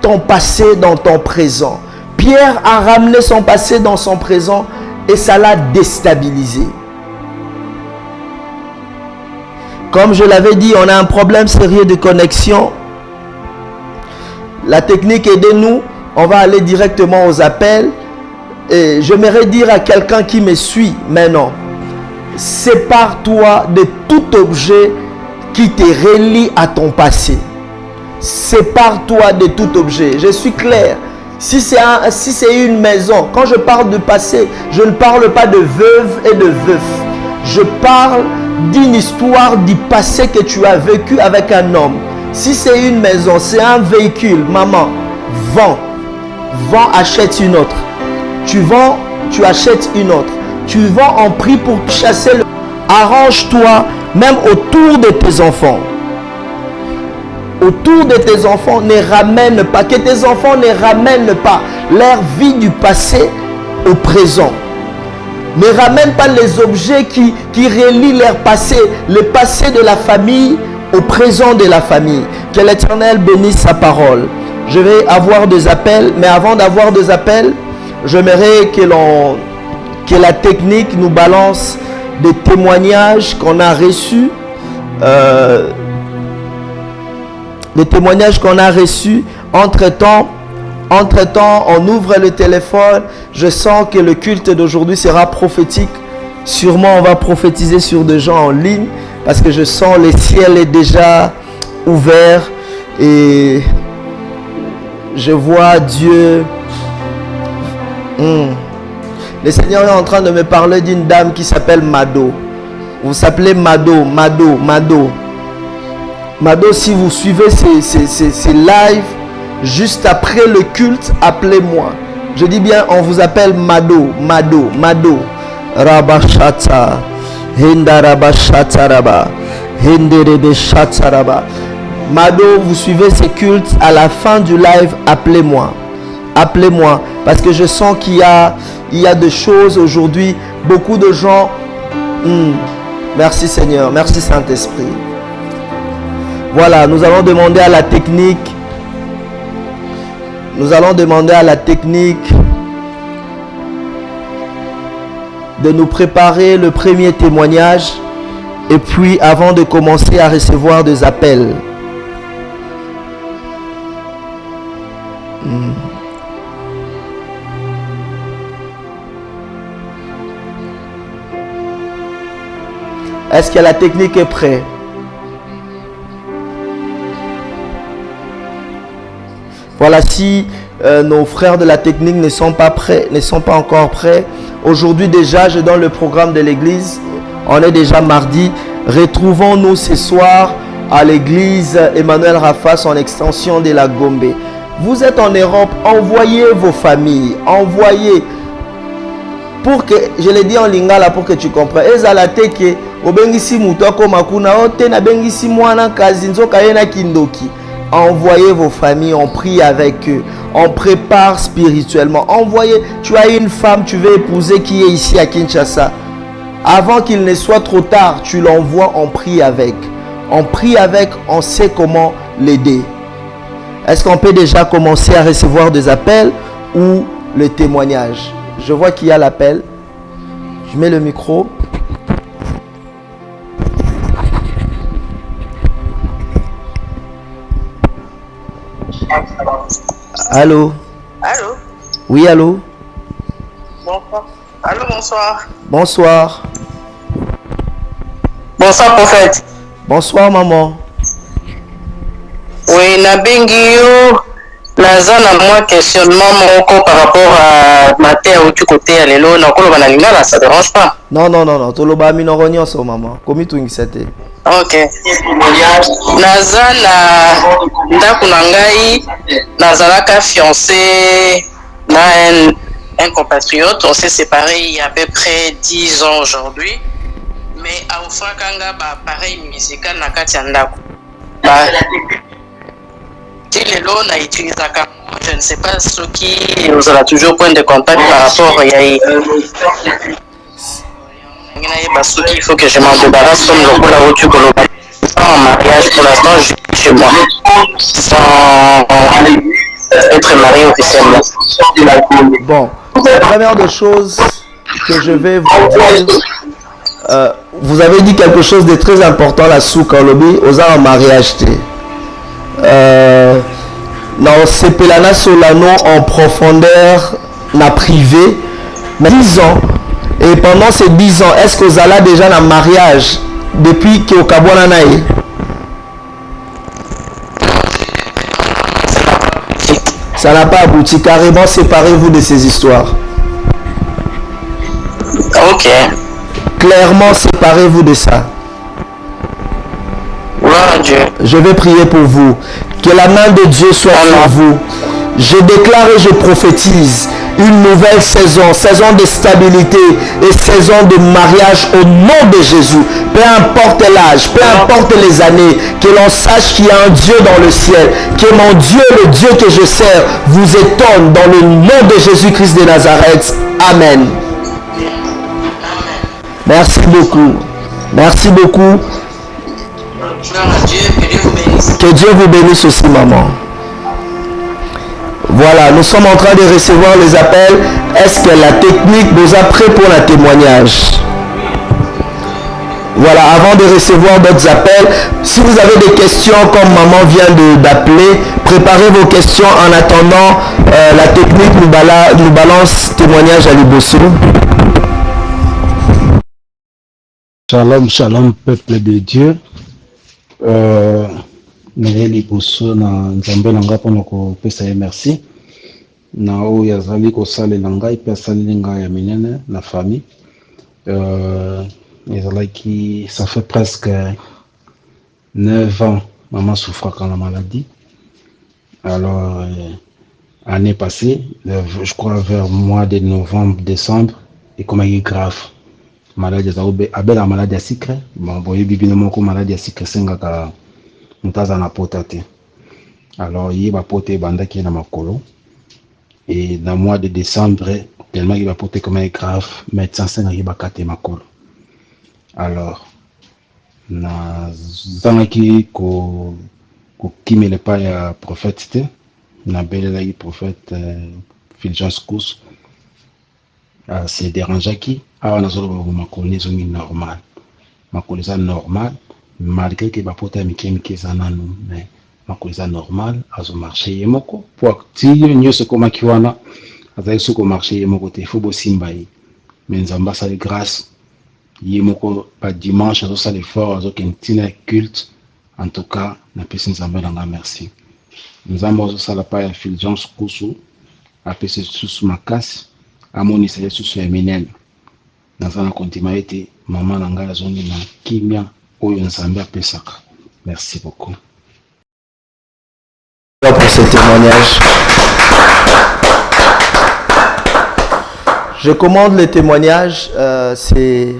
S3: ton passé dans ton présent. Pierre a ramené son passé dans son présent et ça l'a déstabilisé. Comme je l'avais dit, on a un problème sérieux de connexion. La technique, aidez-nous. On va aller directement aux appels. Et j'aimerais dire à quelqu'un qui me suit maintenant, sépare-toi de tout objet qui te relie à ton passé. Sépare-toi de tout objet. Je suis clair. Si c'est une maison, quand je parle de passé, je ne parle pas de veuve et de veuf. Je parle d'une histoire du passé que tu as vécu avec un homme. Si c'est une maison, c'est un véhicule, maman, vends. Vends, achète une autre. Tu vends, tu achètes une autre. Tu vends en prix pour chasser le... Arrange-toi même autour de tes enfants. Autour de tes enfants, ne ramène pas, que tes enfants ne ramènent pas leur vie du passé au présent. Ne ramène pas les objets qui relient leur passé, le passé de la famille au présent de la famille. Que l'Éternel bénisse sa parole. Je vais avoir des appels, mais avant d'avoir des appels, j'aimerais que la technique nous balance des témoignages qu'on a reçus. Des témoignages qu'on a reçus. Entre-temps, on ouvre le téléphone. Je sens que le culte d'aujourd'hui sera prophétique. Sûrement, on va prophétiser sur des gens en ligne. Parce que je sens le ciel est déjà ouvert. Et je vois Dieu. Le Seigneur est en train de me parler d'une dame qui s'appelle Mado. Vous s'appelez Mado. Mado, si vous suivez ces lives, juste après le culte, appelez-moi. Je dis bien, on vous appelle Mado. Rabashata. Hinda Rabashata Raba. Hinderebe Shataraba. Mado, vous suivez ces cultes, à la fin du live, appelez-moi. Appelez-moi. Parce que je sens qu'il y a des choses aujourd'hui. Beaucoup de gens... Merci Seigneur. Merci Saint-Esprit. Voilà, nous allons demander à la technique. De nous préparer le premier témoignage. Et puis, avant de commencer à recevoir des appels. Est-ce que la technique est prête? Voilà, si nos frères de la technique ne sont pas encore prêts. Aujourd'hui déjà, je donne le programme de l'église. On est déjà mardi. Retrouvons-nous ce soir à l'église Emmanuel Rafa, son extension de la Gombe. Vous êtes en Europe, envoyez vos familles. Envoyez. Pour que, je l'ai dit en lingala pour que tu comprennes. Ezalateke, obengisi mutoko makuna ote na bengisi mwana kazinzo kayena kindoki. Envoyez vos familles, on prie avec eux, on prépare spirituellement. Envoyez, tu as une femme, tu veux épouser qui est ici à Kinshasa. Avant qu'il ne soit trop tard, tu l'envoies, on prie avec. On prie avec, on sait comment l'aider. Est-ce qu'on peut déjà commencer à recevoir des appels ou le témoignage? Je vois qu'il y a l'appel. Je mets le micro. Allô?
S8: Allô?
S3: Oui, allô?
S8: Bonsoir. Allô, bonsoir.
S3: Bonsoir.
S8: Bonsoir, prophète.
S3: Bonsoir, maman.
S8: Oui, Nabengio, naza na moi questionnement moko par rapport à ma terre ou du côté à l'élo, na kolo banalingala, ça dérange pas?
S3: Non, non, non, non. Toloba minoro nyonso, maman. Komi tungisete.
S8: Ok. Naza na ndako na ngai, nazalaka fiancé na un compatriote. On s'est séparés il y a à peu près 10 ans aujourd'hui. Mais à Ofrakanga, pareil musical na kati ya ndako. Je ne sais pas ce qui nous aura toujours point de contact par rapport à il faut que je m'en débarrasse comme le coup là où tu en mariage pour l'instant je suis chez moi sans être marié officiellement.
S3: Bon, la première des choses que je vais vous dire, vous avez dit quelque chose de très important là sous Kolobi aux en mariage. Non, c'est Pelana Solano en profondeur, na privé, mais 10 ans. Et pendant ces 10 ans, est-ce que vous allez déjà dans le mariage depuis que vous avez naï? Ça n'a pas abouti. Carrément, séparez-vous de ces histoires.
S8: Ok.
S3: Clairement, séparez-vous de ça. Je vais prier pour vous. Que la main de Dieu soit sur vous. Je déclare et je prophétise une nouvelle saison, saison de stabilité et saison de mariage au nom de Jésus. Peu importe l'âge, peu importe les années, que l'on sache qu'il y a un Dieu dans le ciel, que mon Dieu, le Dieu que je sers, vous étonne dans le nom de Jésus-Christ de Nazareth. Amen. Merci beaucoup. Merci beaucoup. Que Dieu vous bénisse aussi, maman. Voilà, nous sommes en train de recevoir les appels. Est-ce que la technique nous a prêt pour le témoignage? Voilà, avant de recevoir d'autres appels, si vous avez des questions comme maman vient d'appeler, préparez vos questions en attendant la technique nous balance témoignage à Liboso.
S9: Shalom, shalom, peuple de Dieu. Nele liboso na nzambe na nga mpona kopesa ye merci na oyo azali kosalela ngai mpe asaleli ngai ya minene na famille. Ezalaki ça fait presque 9 ans maman souffraka la maladie. Alors année passée, je crois vers mois de novembre décembre, ekomaki grave. Maladie abela maladie ya sucre. Bon boyebi bino moko maladie ya sucre esengaka moto aza na pota te. Alors ye bapote ebandaki na makolo et dans mois de décembre tellement ye bapote comme grave médecin asengaki bakate makolo. Alors nazangaki kokimela epai ya prophète te, nabelelaki prophète Fulgence Kousu se dérangeaki awa nazoloba makolo ezongi normal, makolo eza normal malgré que bapote ya mike mike eza nanu, mais makolo eza normal, azomarche ye moko po ti nyonso ekomaki wana azalaki soki omarche ye moko te, ifo bosimba ye. Mais nzambe asali grâce ye moko pa dimanche azosala effort azokende ntina ya culte. En tout cas napesi nzambe nanga merci. Nzambe azosala pa ya Fulgence Kousu apesi lisusu makasi amonisa lisusu ya minene. Naza na kontima ete mama na ngai azongi na kimia oyo nzambe apesaka. Merci beaucoup.
S3: Pour ce témoignage. Je commande le témoignage. C'est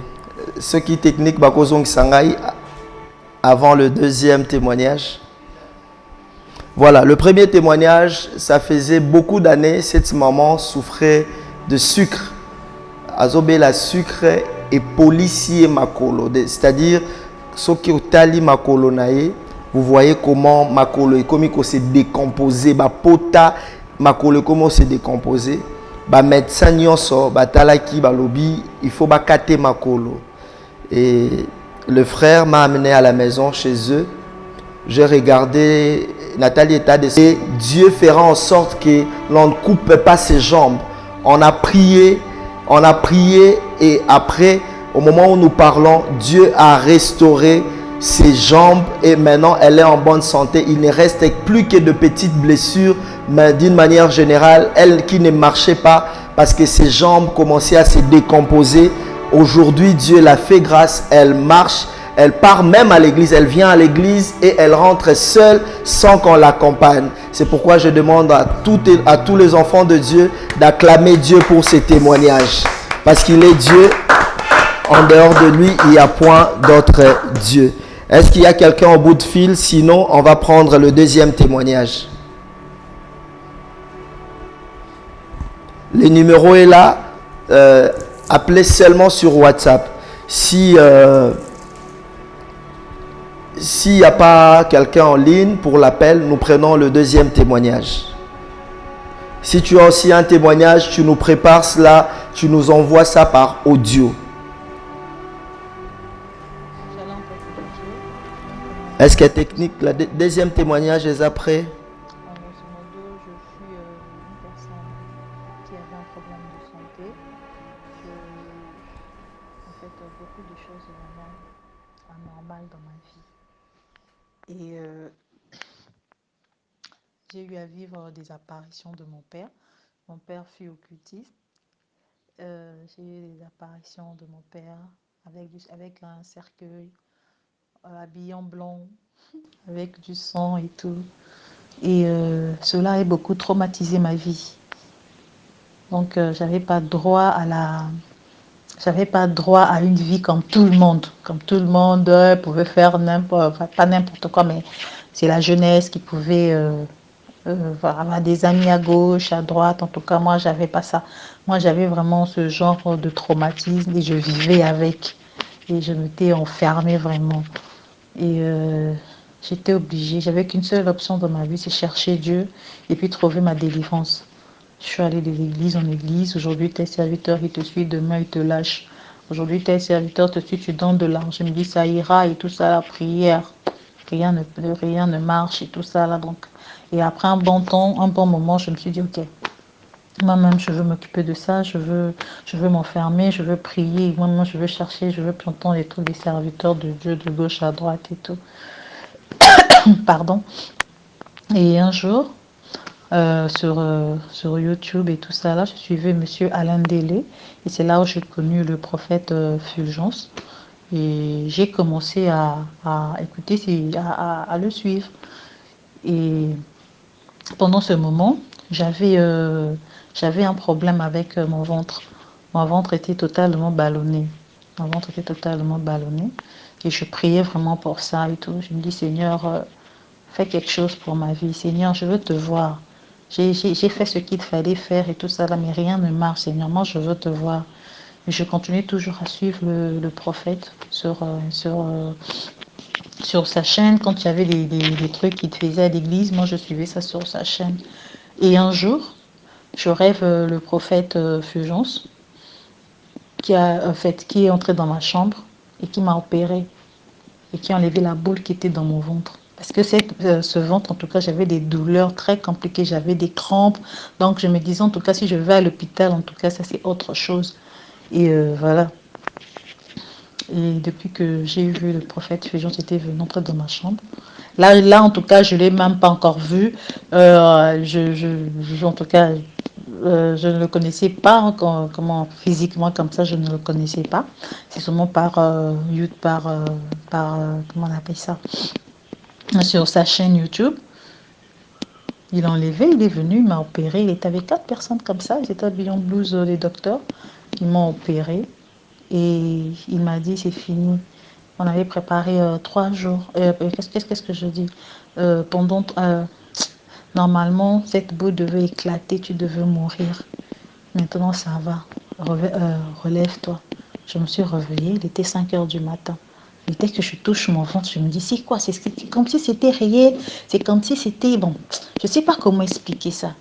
S3: ce qui technique Bakozong Sangai avant le deuxième témoignage. Voilà, le premier témoignage, ça faisait beaucoup d'années, cette maman souffrait de sucre. Azobe la sucre et policier makolo, c'est-à-dire ce qui otali makolo nae Vous voyez comment makolo ekomiko s'est décomposé, ba pota makolo comment s'est décomposé. Ba médecin nyonso batalaki balobi, il faut bakate makolo. Et le frère m'a amené à la maison chez eux. J'ai regardé Nathalie était décédée. Dieu fera en sorte que l'on ne coupe pas ses jambes. On a prié et après, au moment où nous parlons, Dieu a restauré ses jambes et maintenant elle est en bonne santé. Il ne reste plus que de petites blessures, mais d'une manière générale, elle qui ne marchait pas parce que ses jambes commençaient à se décomposer. Aujourd'hui, Dieu l'a fait grâce, elle marche. Elle part même à l'église, elle vient à l'église et elle rentre seule sans qu'on l'accompagne. C'est pourquoi je demande à tous les enfants de Dieu d'acclamer Dieu pour ces témoignages. Parce qu'il est Dieu, en dehors de lui, il n'y a point d'autre Dieu. Est-ce qu'il y a quelqu'un au bout de fil? Sinon, on va prendre le deuxième témoignage. Le numéro est là. Appelez seulement sur WhatsApp. S'il n'y a pas quelqu'un en ligne pour l'appel, nous prenons le deuxième témoignage. Si tu as aussi un témoignage, tu nous prépares cela, tu nous envoies ça par audio. Est-ce que technique, le deuxième témoignage est après?
S10: Et j'ai eu à vivre des apparitions de mon père. Mon père fut occultiste. J'ai eu des apparitions de mon père avec un cercueil habillé en blanc, avec du sang et tout. Et cela a beaucoup traumatisé ma vie. Donc, j'avais pas droit à une vie comme tout le monde. Comme tout le monde pouvait faire pas n'importe quoi, mais c'est la jeunesse qui pouvait avoir des amis à gauche, à droite. En tout cas, moi, j'avais pas ça. Moi, j'avais vraiment ce genre de traumatisme et je vivais avec. Et je m'étais enfermée vraiment. Et j'étais obligée. J'avais qu'une seule option dans ma vie, c'est chercher Dieu et puis trouver ma délivrance. Je suis allée de l'église en église. Aujourd'hui, tes serviteurs, ils te suivent. Demain, ils te lâchent. Aujourd'hui, tes serviteurs te suivent. Tu donnes de l'argent. Je me dis, ça ira et tout ça, la prière. Rien ne marche et tout ça. Là, donc. Et après un bon temps, un bon moment, je me suis dit, ok, moi-même, je veux m'occuper de ça. Je veux m'enfermer. Je veux prier. Moi-même, je veux chercher. Je veux entendre les trucs des serviteurs de Dieu de gauche à droite et tout. Pardon. Et un jour, sur YouTube et tout ça, là, je suivais Monsieur Alain Délé et c'est là où j'ai connu le prophète Fulgence et j'ai commencé à écouter, à le suivre. Et pendant ce moment, j'avais un problème avec mon ventre. Mon ventre était totalement ballonné. Et je priais vraiment pour ça et tout. Je me dis, Seigneur, fais quelque chose pour ma vie. Seigneur, je veux te voir. J'ai fait ce qu'il fallait faire et tout ça là, mais rien ne marche, Seigneur. Moi, je veux te voir. Et je continue toujours à suivre le prophète sur sa chaîne. Quand il y avait des trucs qu'il faisait à l'église, moi, je suivais ça sur sa chaîne. Et un jour, je rêve le prophète Fulgence qui est entré dans ma chambre et qui m'a opéré et qui a enlevé la boule qui était dans mon ventre. Parce que ce ventre, en tout cas, j'avais des douleurs très compliquées, j'avais des crampes. Donc, je me disais, en tout cas, si je vais à l'hôpital, en tout cas, ça, c'est autre chose. Et voilà. Et depuis que j'ai vu le prophète Fulgence était venu entrer dans ma chambre, là, en tout cas, je ne l'ai même pas encore vu. En tout cas, je ne le connaissais pas, comment physiquement, comme ça, je ne le connaissais pas. C'est seulement par comment on appelle ça, sur sa chaîne YouTube. Il a enlevé, il est venu, il m'a opéré. Il était avec 4 personnes comme ça. Ils étaient habillés en blouse, les docteurs. Ils m'ont opéré. Et il m'a dit, c'est fini. On avait préparé 3 jours. Qu'est-ce que je dis normalement, cette boule devait éclater, tu devais mourir. Maintenant, ça va. Relève-toi. Je me suis réveillée, il était 5 heures du matin. Et dès que je touche mon ventre, je me dis, c'est quoi? C'est comme si c'était réel. C'est comme si c'était... Bon, je ne sais pas comment expliquer ça.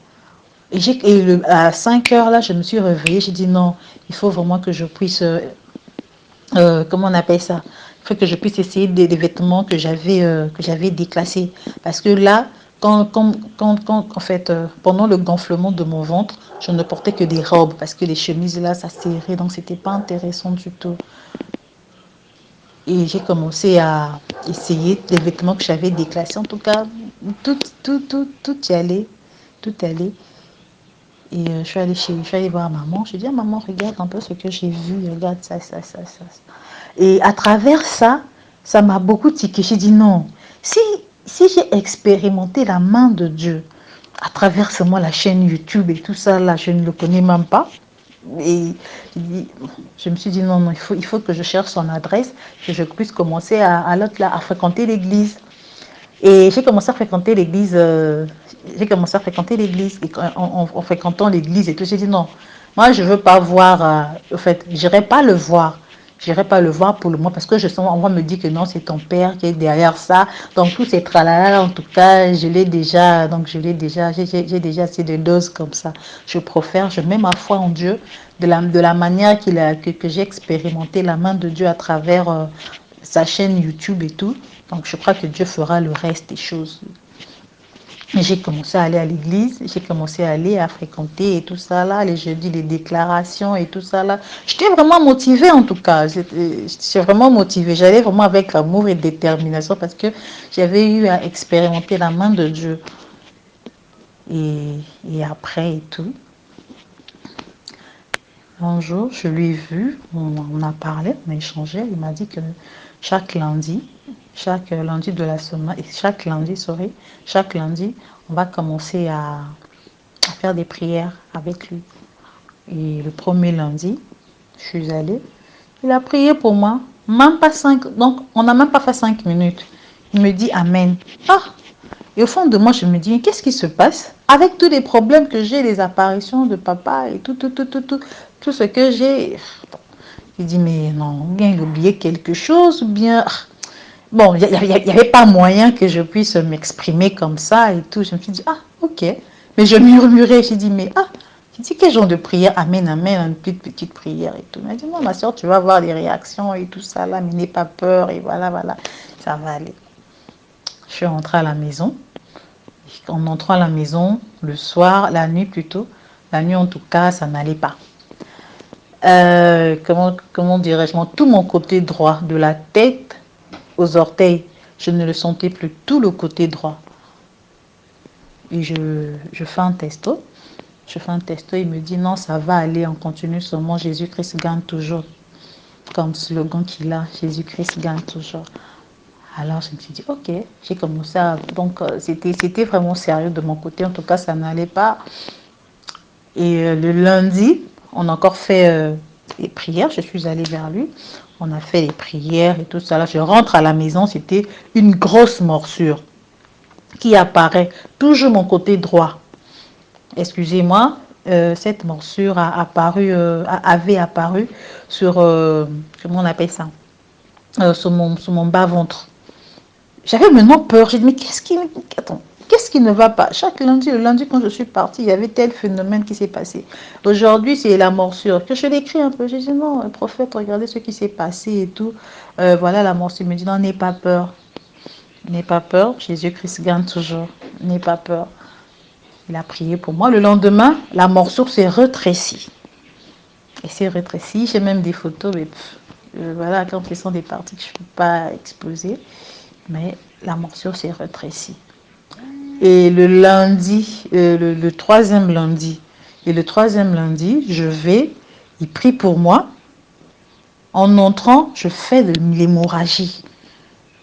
S10: À 5 heures, là, je me suis réveillée. J'ai dit, non, il faut vraiment que je puisse... comment on appelle ça? Il faut que je puisse essayer des vêtements que j'avais déclassés. Parce que là, en fait, pendant le gonflement de mon ventre, je ne portais que des robes. Parce que les chemises, là, ça serrait. Donc, c'était pas intéressant du tout. Et j'ai commencé à essayer les vêtements que j'avais déclassés. En tout cas, tout y allait. Tout allait. Et je suis allée voir maman. Je dis à maman, regarde un peu ce que j'ai vu. Regarde ça. Et à travers ça, ça m'a beaucoup tiqué. J'ai dit non. Si j'ai expérimenté la main de Dieu à travers seulement la chaîne YouTube et tout ça, là, je ne le connais même pas. Et je me suis dit non, il faut que je cherche son adresse, que je puisse commencer à fréquenter l'église. Et j'ai commencé à fréquenter l'église. Et en fréquentant l'église et tout, j'ai dit non, moi je veux pas voir. En fait, j'irai pas le voir. J'irai pas le voir pour le moment parce que on va me dire que non, c'est ton père qui est derrière ça. Donc tout ces tralala, en tout cas, j'ai déjà assez de doses comme ça. Je mets ma foi en Dieu de la manière que j'ai expérimenté la main de Dieu à travers sa chaîne YouTube et tout. Donc je crois que Dieu fera le reste des choses. J'ai commencé à aller à l'église, j'ai commencé à aller à fréquenter et tout ça là, les jeudis, les déclarations et tout ça là. J'étais vraiment motivée en tout cas, j'étais vraiment motivée, j'allais vraiment avec amour et détermination parce que j'avais eu à expérimenter la main de Dieu. Et après et tout, un jour je lui ai vu, on a parlé, on a échangé, il m'a dit que chaque lundi de la semaine, et chaque lundi, on va commencer à faire des prières avec lui. Et le premier lundi, je suis allée, il a prié pour moi, même pas 5, donc on n'a même pas fait 5 minutes. Il me dit Amen. Et au fond de moi, je me dis, qu'est-ce qui se passe? Avec tous les problèmes que j'ai, les apparitions de papa et tout ce que j'ai. Il dit, mais non, bien il a oublié quelque chose, ou bien... Bon, il n'y avait pas moyen que je puisse m'exprimer comme ça et tout. Je me suis dit, ok. Mais je murmurais, j'ai dit, quel genre de prière? Amen, une petite prière et tout. Il m'a dit, non, ma soeur, tu vas voir les réactions et tout ça là, mais n'aie pas peur et voilà, ça va aller. Je suis rentrée à la maison. En entrant à la maison, le soir, la nuit plutôt, la nuit en tout cas, ça n'allait pas. Comment dirais-je, tout mon côté droit, de la tête aux orteils, je ne le sentais plus, tout le côté droit. Et je fais un testo. Il me dit non, ça va aller, on continue seulement, Jésus-Christ gagne toujours. Comme slogan qu'il a, Jésus-Christ gagne toujours. Alors je me suis dit ok, j'ai commencé à... Donc c'était vraiment sérieux de mon côté, en tout cas ça n'allait pas. Et le lundi, on a encore fait les prières, je suis allée vers lui. On a fait les prières et tout ça. Là, je rentre à la maison, c'était une grosse morsure qui apparaît, toujours mon côté droit. Excusez-moi, cette morsure avait apparu sur, comment on appelle ça, sur mon bas-ventre. J'avais maintenant peur, j'ai dit, mais qu'est-ce qui ne va pas? Le lundi quand je suis partie, il y avait tel phénomène qui s'est passé. Aujourd'hui, c'est la morsure. Que je l'écris un peu. J'ai dit non, prophète, regardez ce qui s'est passé et tout. Voilà la morsure. Il me dit non, n'aie pas peur. N'aie pas peur. Jésus-Christ gagne toujours. N'aie pas peur. Il a prié pour moi. Le lendemain, la morsure s'est rétrécie. Elle s'est rétrécie. J'ai même des photos, mais voilà, quand ce sont des parties que je ne peux pas exposer. Mais la morsure s'est rétrécie. Et le lundi, le troisième lundi, il prie pour moi. En entrant, je fais de l'hémorragie.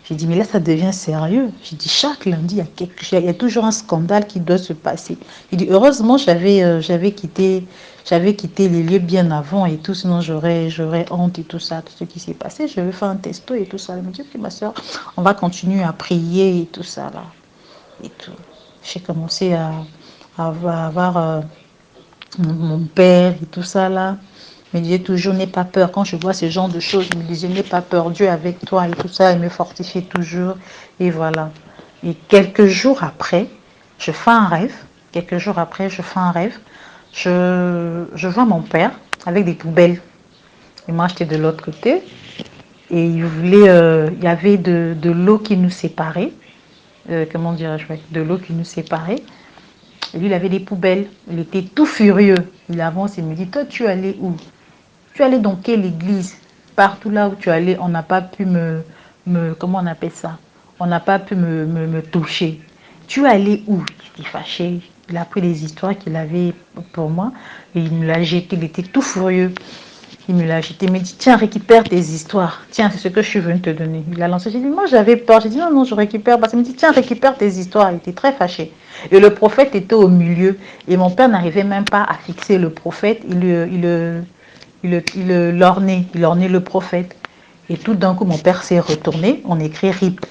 S10: J'ai dit, mais là, ça devient sérieux. J'ai dit, chaque lundi, il y a toujours un scandale qui doit se passer. Il dit, heureusement, j'avais quitté les lieux bien avant et tout, sinon j'aurais honte et tout ça, tout ce qui s'est passé. Je vais faire un testo et tout ça. Elle me dit, ok, ma soeur, on va continuer à prier et tout ça, là. Et tout. J'ai commencé à avoir mon père et tout ça là. me disait toujours, n'aie pas peur. Quand je vois ce genre de choses, il me disait, n'aie pas peur, Dieu est avec toi et tout ça. Il me fortifiait toujours. Et voilà. Et quelques jours après, je fais un rêve. Je vois mon père avec des poubelles. Et moi, j'étais de l'autre côté. Et il y avait de l'eau qui nous séparait. Comment dirais-je, de l'eau qui nous séparait. Et lui, il avait des poubelles. Il était tout furieux. Il avance et me dit, toi, tu allais où? Tu allais dans quelle église? Partout là où tu allais, on n'a pas pu comment on appelle ça? On n'a pas pu me toucher. Tu allais où? Il était fâché. Il a pris les histoires qu'il avait pour moi et il me l'a jeté. Il était tout furieux. Il me l'a jeté. Il me dit, tiens, récupère tes histoires. Tiens, c'est ce que je suis venu te donner. Il a lancé. J'ai dit, moi, j'avais peur. J'ai dit, non, je récupère. Parce qu'il me dit, tiens, récupère tes histoires. Il était très fâché. Et le prophète était au milieu. Et mon père n'arrivait même pas à fixer le prophète. Il lornait le prophète. Et tout d'un coup, mon père s'est retourné. On écrit RIP.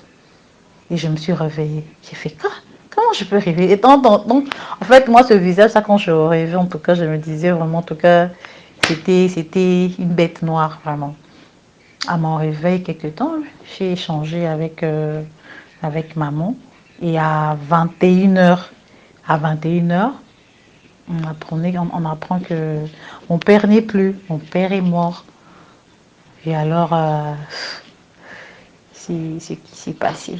S10: Et je me suis réveillée. J'ai fait, quoi? Comment je peux rêver? Et donc, en fait, moi, ce visage, ça, quand je rêvais, en tout cas, je me disais vraiment, en tout cas, c'était une bête noire, vraiment. À mon réveil, quelque temps, j'ai échangé avec maman. Et à 21h, on apprend que mon père n'est plus. Mon père est mort. Et alors, c'est ce qui s'est passé.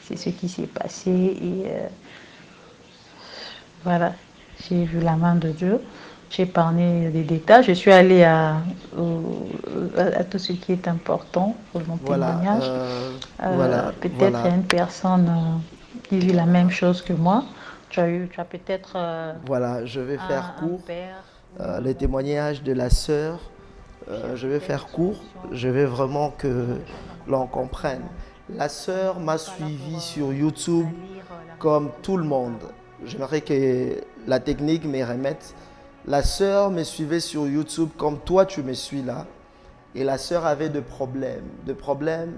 S10: C'est ce qui s'est passé. Et voilà, j'ai vu la main de Dieu. J'ai parlé des détails. Je suis allée à tout ce qui est important pour mon témoignage. Peut-être il y a une personne qui vit la même chose que moi. Tu as peut-être...
S3: voilà, je vais faire court. Le témoignage de la sœur, je vais faire court. Je vais vraiment que l'on comprenne. La sœur m'a suivi sur YouTube comme tout le monde. J'aimerais que la technique me remette. La sœur me suivait sur YouTube comme toi tu me suis là. Et la sœur avait des problèmes.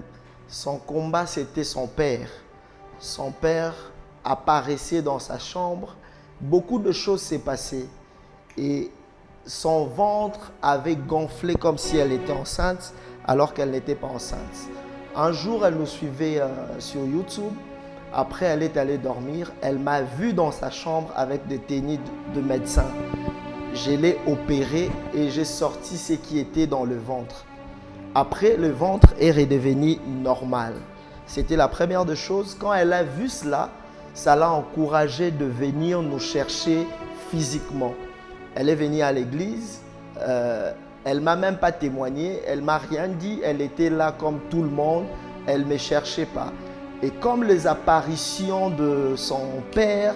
S3: Son combat, c'était son père. Son père apparaissait dans sa chambre. Beaucoup de choses s'est passé. Et son ventre avait gonflé comme si elle était enceinte alors qu'elle n'était pas enceinte. Un jour, elle nous suivait sur YouTube. Après, elle est allée dormir. Elle m'a vu dans sa chambre avec des tenues de médecin. Je l'ai opéré et j'ai sorti ce qui était dans le ventre. Après, le ventre est redevenu normal. C'était la première des choses. Quand elle a vu cela, ça l'a encouragée de venir nous chercher physiquement. Elle est venue à l'église. Elle ne m'a même pas témoigné. Elle ne m'a rien dit. Elle était là comme tout le monde. Elle ne me cherchait pas. Et comme les apparitions de son père,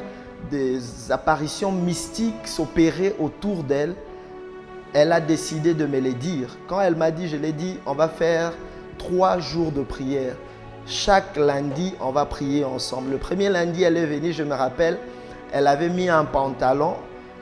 S3: des apparitions mystiques s'opéraient autour d'elle, elle a décidé de me les dire. Quand elle m'a dit, je l'ai dit, on va faire 3 jours de prière. Chaque lundi, on va prier ensemble. Le premier lundi, elle est venue, je me rappelle, elle avait mis un pantalon.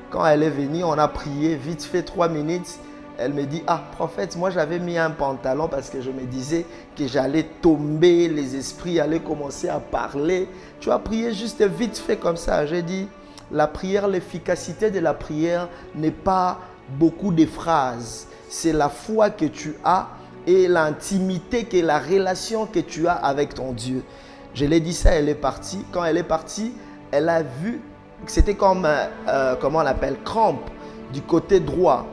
S3: Quand elle est venue, on a prié vite fait 3 minutes. Elle me dit, ah prophète, moi j'avais mis un pantalon parce que je me disais que j'allais tomber, les esprits allaient commencer à parler. Tu as prié juste vite fait comme ça. J'ai dit, la prière, l'efficacité de la prière n'est pas beaucoup de phrases. C'est la foi que tu as et l'intimité, que la relation que tu as avec ton Dieu. Je l'ai dit ça, elle est partie. Quand elle est partie, elle a vu que c'était comme, comment on l'appelle, crampe du côté droit.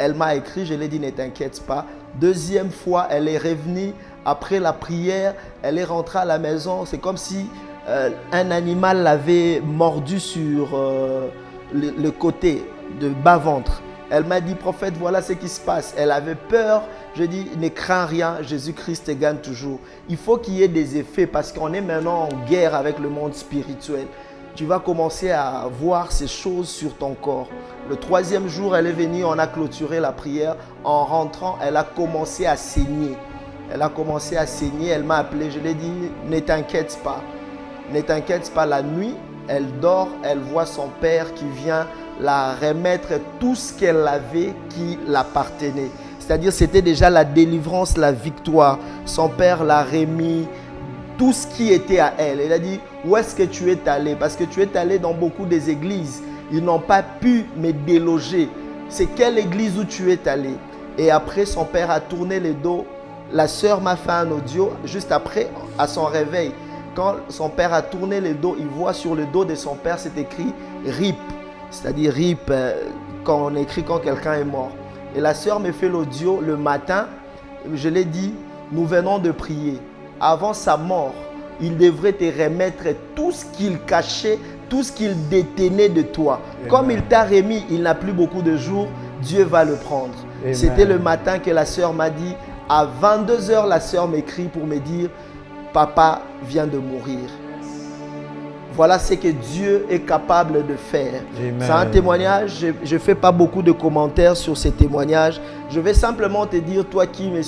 S3: Elle m'a écrit, je l'ai dit, ne t'inquiète pas. Deuxième fois, elle est revenue après la prière. Elle est rentrée à la maison. C'est comme si un animal l'avait mordu sur le côté de bas-ventre. Elle m'a dit, prophète, voilà ce qui se passe. Elle avait peur. Je dis, ne crains rien, Jésus-Christ gagne toujours. Il faut qu'il y ait des effets parce qu'on est maintenant en guerre avec le monde spirituel. Tu vas commencer à voir ces choses sur ton corps. Le 3e jour, elle est venue, on a clôturé la prière. En rentrant, elle a commencé à saigner. Elle a commencé à saigner, elle m'a appelé, je lui ai dit, ne t'inquiète pas. Ne t'inquiète pas, la nuit, elle dort, elle voit son père qui vient la remettre tout ce qu'elle avait qui l'appartenait. C'est-à-dire, c'était déjà la délivrance, la victoire. Son père l'a remis. Tout ce qui était à elle. Elle a dit, où est-ce que tu es allé? Parce que tu es allé dans beaucoup des églises. Ils n'ont pas pu me déloger. C'est quelle église où tu es allé? Et après, son père a tourné le dos. La sœur m'a fait un audio juste après, à son réveil. Quand son père a tourné le dos, il voit sur le dos de son père, c'est écrit RIP. C'est-à-dire RIP, quand on écrit quand quelqu'un est mort. Et la sœur me fait l'audio le matin. Je l'ai dit, nous venons de prier. Avant sa mort, il devrait te remettre tout ce qu'il cachait, tout ce qu'il détenait de toi. Amen. Comme il t'a remis, il n'a plus beaucoup de jours, Dieu va le prendre. C'était le matin que la sœur m'a dit, à 22 h, la sœur m'écrit pour me dire, papa vient de mourir. Voilà ce que Dieu est capable de faire. C'est un témoignage. Je ne fais pas beaucoup de commentaires sur ces témoignages. Je vais simplement te dire, toi qui me...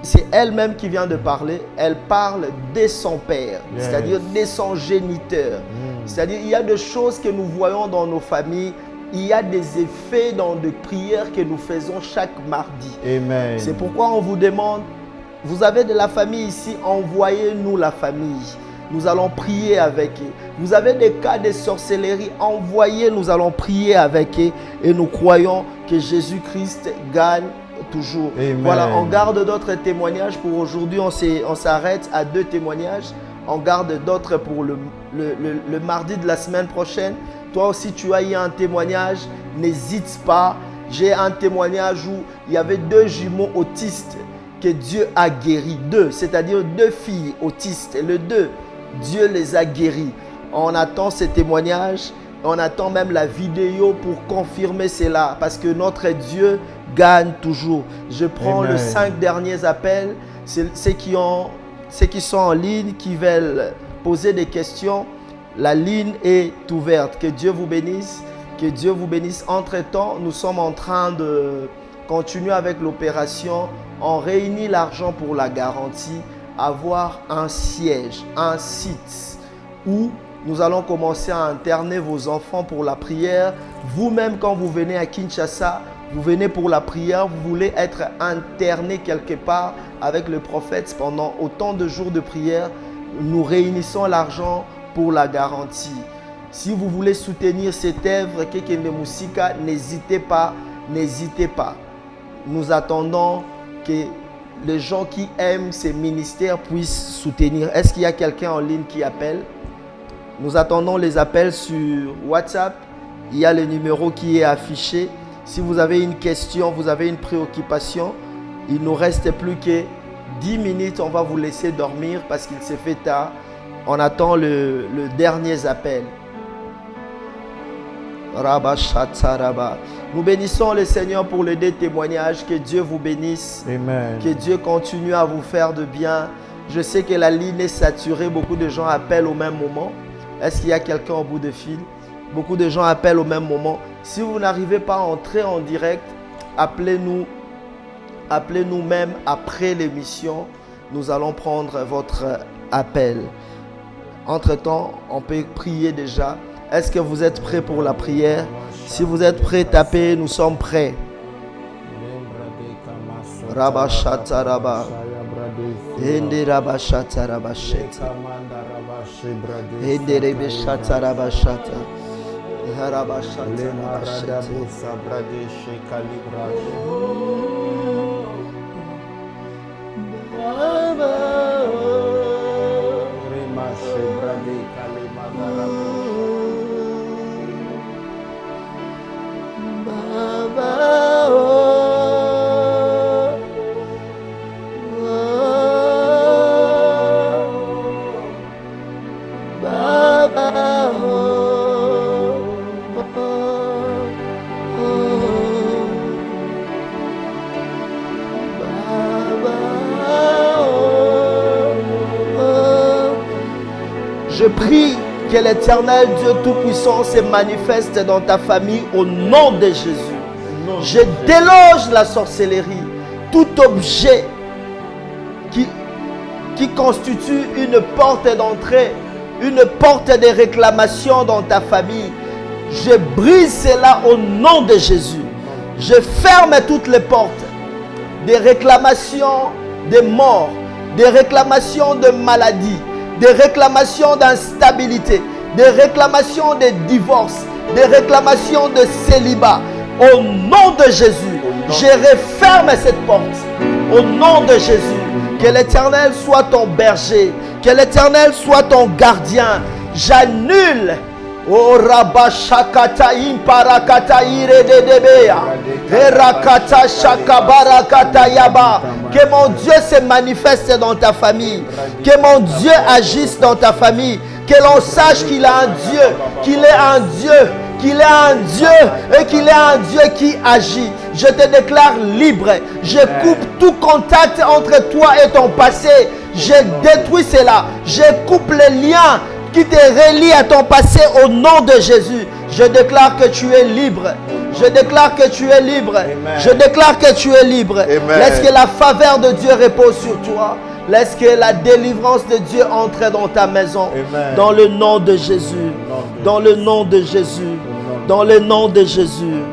S3: C'est elle-même qui vient de parler. Elle parle de son père, c'est-à-dire de son géniteur. C'est-à-dire il y a des choses que nous voyons dans nos familles. Il y a des effets dans des prières que nous faisons chaque mardi. C'est pourquoi on vous demande, vous avez de la famille ici, envoyez-nous la famille. Nous allons prier avec eux. Vous avez des cas de sorcellerie, envoyez, nous allons prier avec eux. Et nous croyons que Jésus-Christ gagne toujours. Amen. Voilà, on garde d'autres témoignages pour aujourd'hui. On s'arrête à 2 témoignages. On garde d'autres pour le mardi de la semaine prochaine. Toi aussi, tu as eu un témoignage. N'hésite pas. J'ai un témoignage où il y avait 2 jumeaux autistes que Dieu a guéris. 2, c'est-à-dire 2 filles autistes. Et le 2, Dieu les a guéris. On attend ces témoignages. On attend même la vidéo pour confirmer cela. Parce que notre Dieu gagne toujours. Je prends les 5 derniers appels. Ceux qui sont en ligne, qui veulent poser des questions. La ligne est ouverte. Que Dieu vous bénisse. Que Dieu vous bénisse. Entre-temps, nous sommes en train de continuer avec l'opération. On réunit l'argent pour la garantie. Avoir un siège, un site où nous allons commencer à interner vos enfants pour la prière. Vous-même, quand vous venez à Kinshasa, vous venez pour la prière, vous voulez être interné quelque part avec le prophète pendant autant de jours de prière. Nous réunissons l'argent pour la garantie. Si vous voulez soutenir cette œuvre, Kekende Musika, n'hésitez pas, n'hésitez pas. Nous attendons que les gens qui aiment ces ministères puissent soutenir. Est-ce qu'il y a quelqu'un en ligne qui appelle? Nous attendons les appels sur WhatsApp. Il y a le numéro qui est affiché. Si vous avez une question, vous avez une préoccupation, il ne nous reste plus que 10 minutes. On va vous laisser dormir parce qu'il s'est fait tard. On attend le dernier appel. Nous bénissons le Seigneur pour les 2 témoignages. Que Dieu vous bénisse. Amen. Que Dieu continue à vous faire de bien. Je sais que la ligne est saturée. Beaucoup de gens appellent au même moment. Est-ce qu'il y a quelqu'un au bout de fil? Beaucoup de gens appellent au même moment. Si vous n'arrivez pas à entrer en direct, appelez-nous. Appelez-nous même après l'émission. Nous allons prendre votre appel. Entre-temps, on peut prier déjà. Est-ce que vous êtes prêts pour la prière? Si vous êtes prêts, tapez, nous sommes prêts. Rabba Shata Rabba. Hende Rabba Shata Rabba Shata. Hende Rabba Shata Rabba Shata. Rabba Shata Rabba Shata. Je prie que l'Éternel Dieu Tout-Puissant se manifeste dans ta famille au nom de Jésus. Je déloge la sorcellerie, tout objet qui constitue une porte d'entrée, une porte de réclamation dans ta famille. Je brise cela au nom de Jésus. Je ferme toutes les portes des réclamations de mort, des réclamations de maladie, des réclamations d'instabilité, des réclamations de divorce, des réclamations de célibat. Au nom de Jésus, Je referme cette porte. Au nom de Jésus. Que l'Éternel soit ton berger. Que l'Éternel soit ton gardien. J'annule. Oh Rabashakata imparakata irededebea. Erakata shakabarakata yaba. Que mon Dieu se manifeste dans ta famille. Que mon Dieu agisse dans ta famille. Que l'on sache qu'il a un Dieu. Qu'il est un Dieu. Qu'il est un Dieu et qu'il est un Dieu qui agit. Je te déclare libre. Je coupe tout contact entre toi et ton passé. Je détruis cela. Je coupe les liens qui te relient à ton passé au nom de Jésus. Je déclare que tu es libre. Je déclare que tu es libre. Amen. Je déclare que tu es libre. Amen. Laisse que la faveur de Dieu repose sur toi. Laisse que la délivrance de Dieu entre dans ta maison. Amen. Dans le nom de Jésus. Dans le nom de Jésus. Dans le nom de Jésus.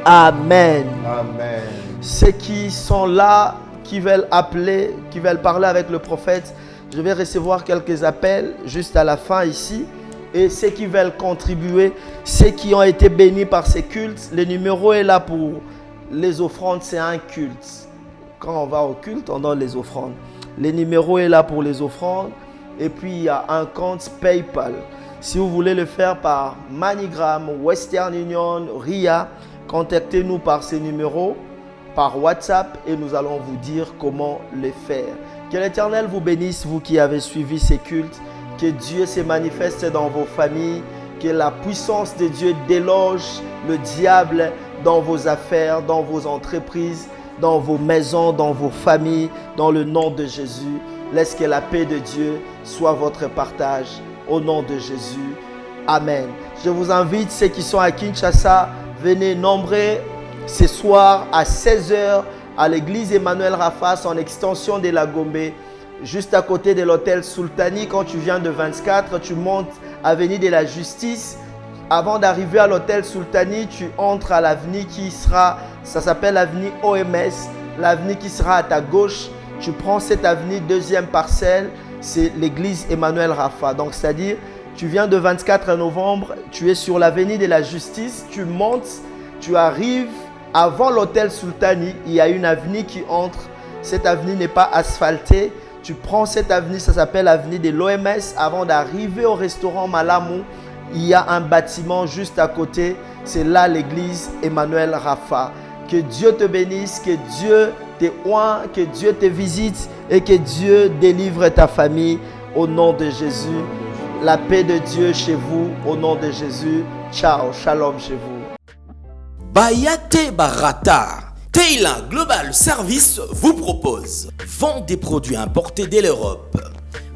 S3: Amen. Amen. Ceux qui sont là, qui veulent appeler, qui veulent parler avec le prophète, je vais recevoir quelques appels juste à la fin ici. Et ceux qui veulent contribuer, ceux qui ont été bénis par ces cultes, le numéro est là pour les offrandes, c'est un culte. Quand on va au culte, on donne les offrandes. Le numéro est là pour les offrandes. Et puis il y a un compte PayPal. Si vous voulez le faire par MoneyGram, Western Union, RIA, contactez-nous par ces numéros, par WhatsApp, et nous allons vous dire comment le faire. Que l'Éternel vous bénisse, vous qui avez suivi ces cultes. Que Dieu se manifeste dans vos familles. Que la puissance de Dieu déloge le diable dans vos affaires, dans vos entreprises, dans vos maisons, dans vos familles, dans le nom de Jésus. Laisse que la paix de Dieu soit votre partage. Au nom de Jésus. Amen. Je vous invite, ceux qui sont à Kinshasa, venez nombreux ce soir à 16h à l'église Emmanuel Rafas en extension de la Gombe, juste à côté de l'hôtel Sultani. Quand tu viens de 24, tu montes avenue de la Justice. Avant d'arriver à l'hôtel Sultani, tu entres à l'avenue qui sera, ça s'appelle l'avenue OMS, l'avenue qui sera à ta gauche. Tu prends cette avenue, deuxième parcelle, c'est l'église Emmanuel Rafa. Donc, c'est-à-dire, tu viens de 24 novembre, tu es sur l'avenue de la Justice, tu montes, tu arrives avant l'hôtel Sultani, il y a une avenue qui entre. Cette avenue n'est pas asphaltée. Tu prends cette avenue, ça s'appelle l'avenue de l'OMS. Avant d'arriver au restaurant Malamou, il y a un bâtiment juste à côté. C'est là l'église Emmanuel Rafa. Que Dieu te bénisse, que Dieu te oint, que Dieu te visite et que Dieu délivre ta famille au nom de Jésus. La paix de Dieu chez vous au nom de Jésus. Ciao, shalom chez vous.
S11: Bayate Barata, Taylor Global Service vous propose vente des produits importés de l'Europe,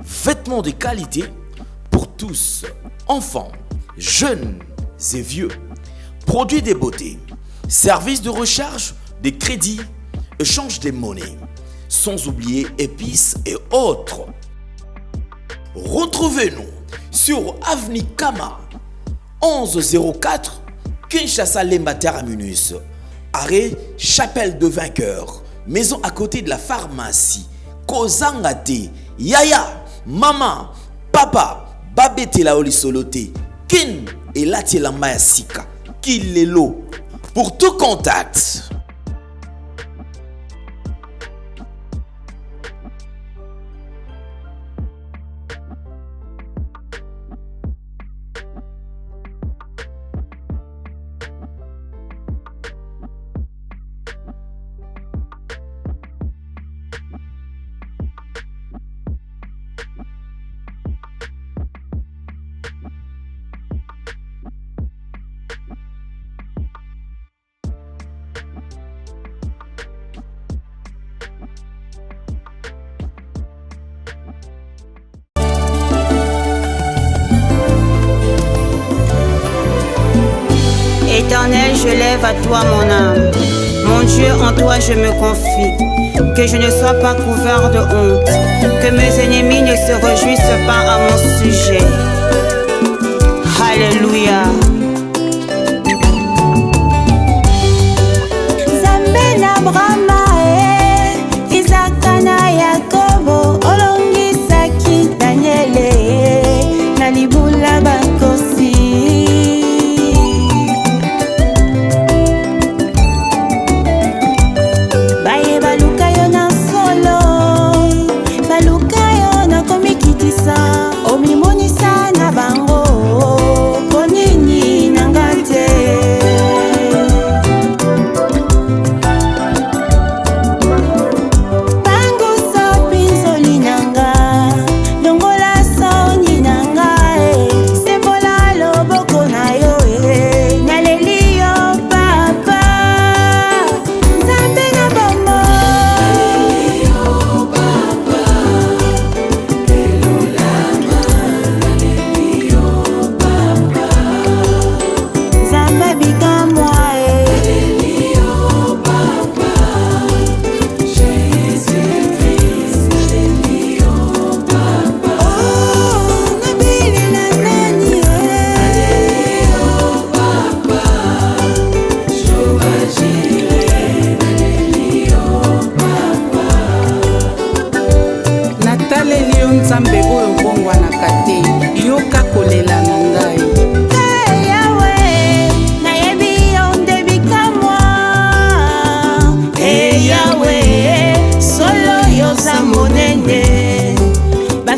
S11: vêtements de qualité pour tous, enfants, jeunes et vieux, produits de beauté, services de recharge, de crédit, échange de monnaie, sans oublier épices et autres. Retrouvez-nous sur Avenue Kama 1104 Kinshasa Lemba Terminus, arrêt Chapelle de Vainqueur, maison à côté de la pharmacie. Kozangate, Yaya, Maman, Papa, Babete la Olisolote, Kin et Latiela Mayasika, Kilelo. Pour tout contact.
S1: Éternel, je lève à toi mon âme. Mon Dieu, en toi je me confie. Que je ne sois pas couvert de honte. Que mes ennemis ne se réjouissent pas à mon sujet. Alléluia.
S2: Zambena Brahma Isaka na Yakobo olongisaki Daniele na libula bakosi.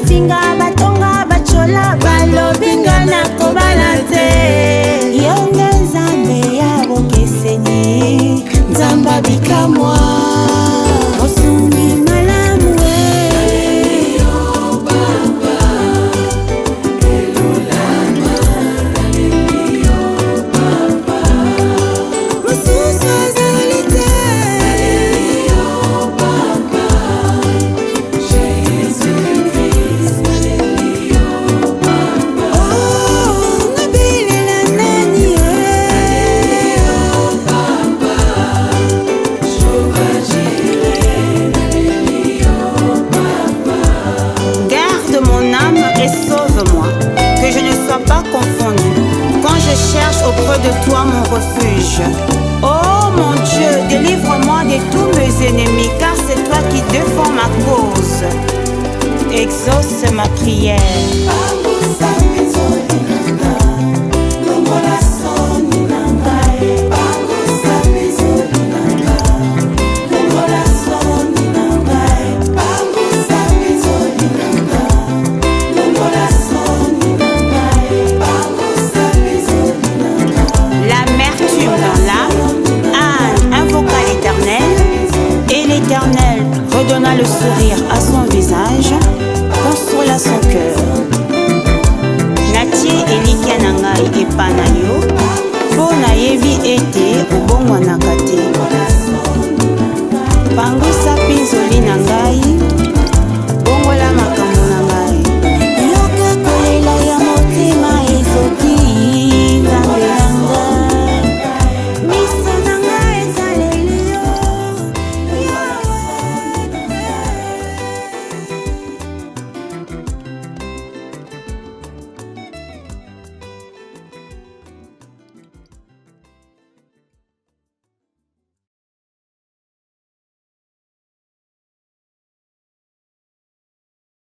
S2: bafinga batonga bachola balobinga na kobala te. Yonga nzambe ya bokeseni nzamba bikamwa osungi malamu
S1: auprès de toi mon refuge. Oh mon Dieu, délivre-moi de tous mes ennemis, car c'est toi qui défends ma cause. Exauce ma prière.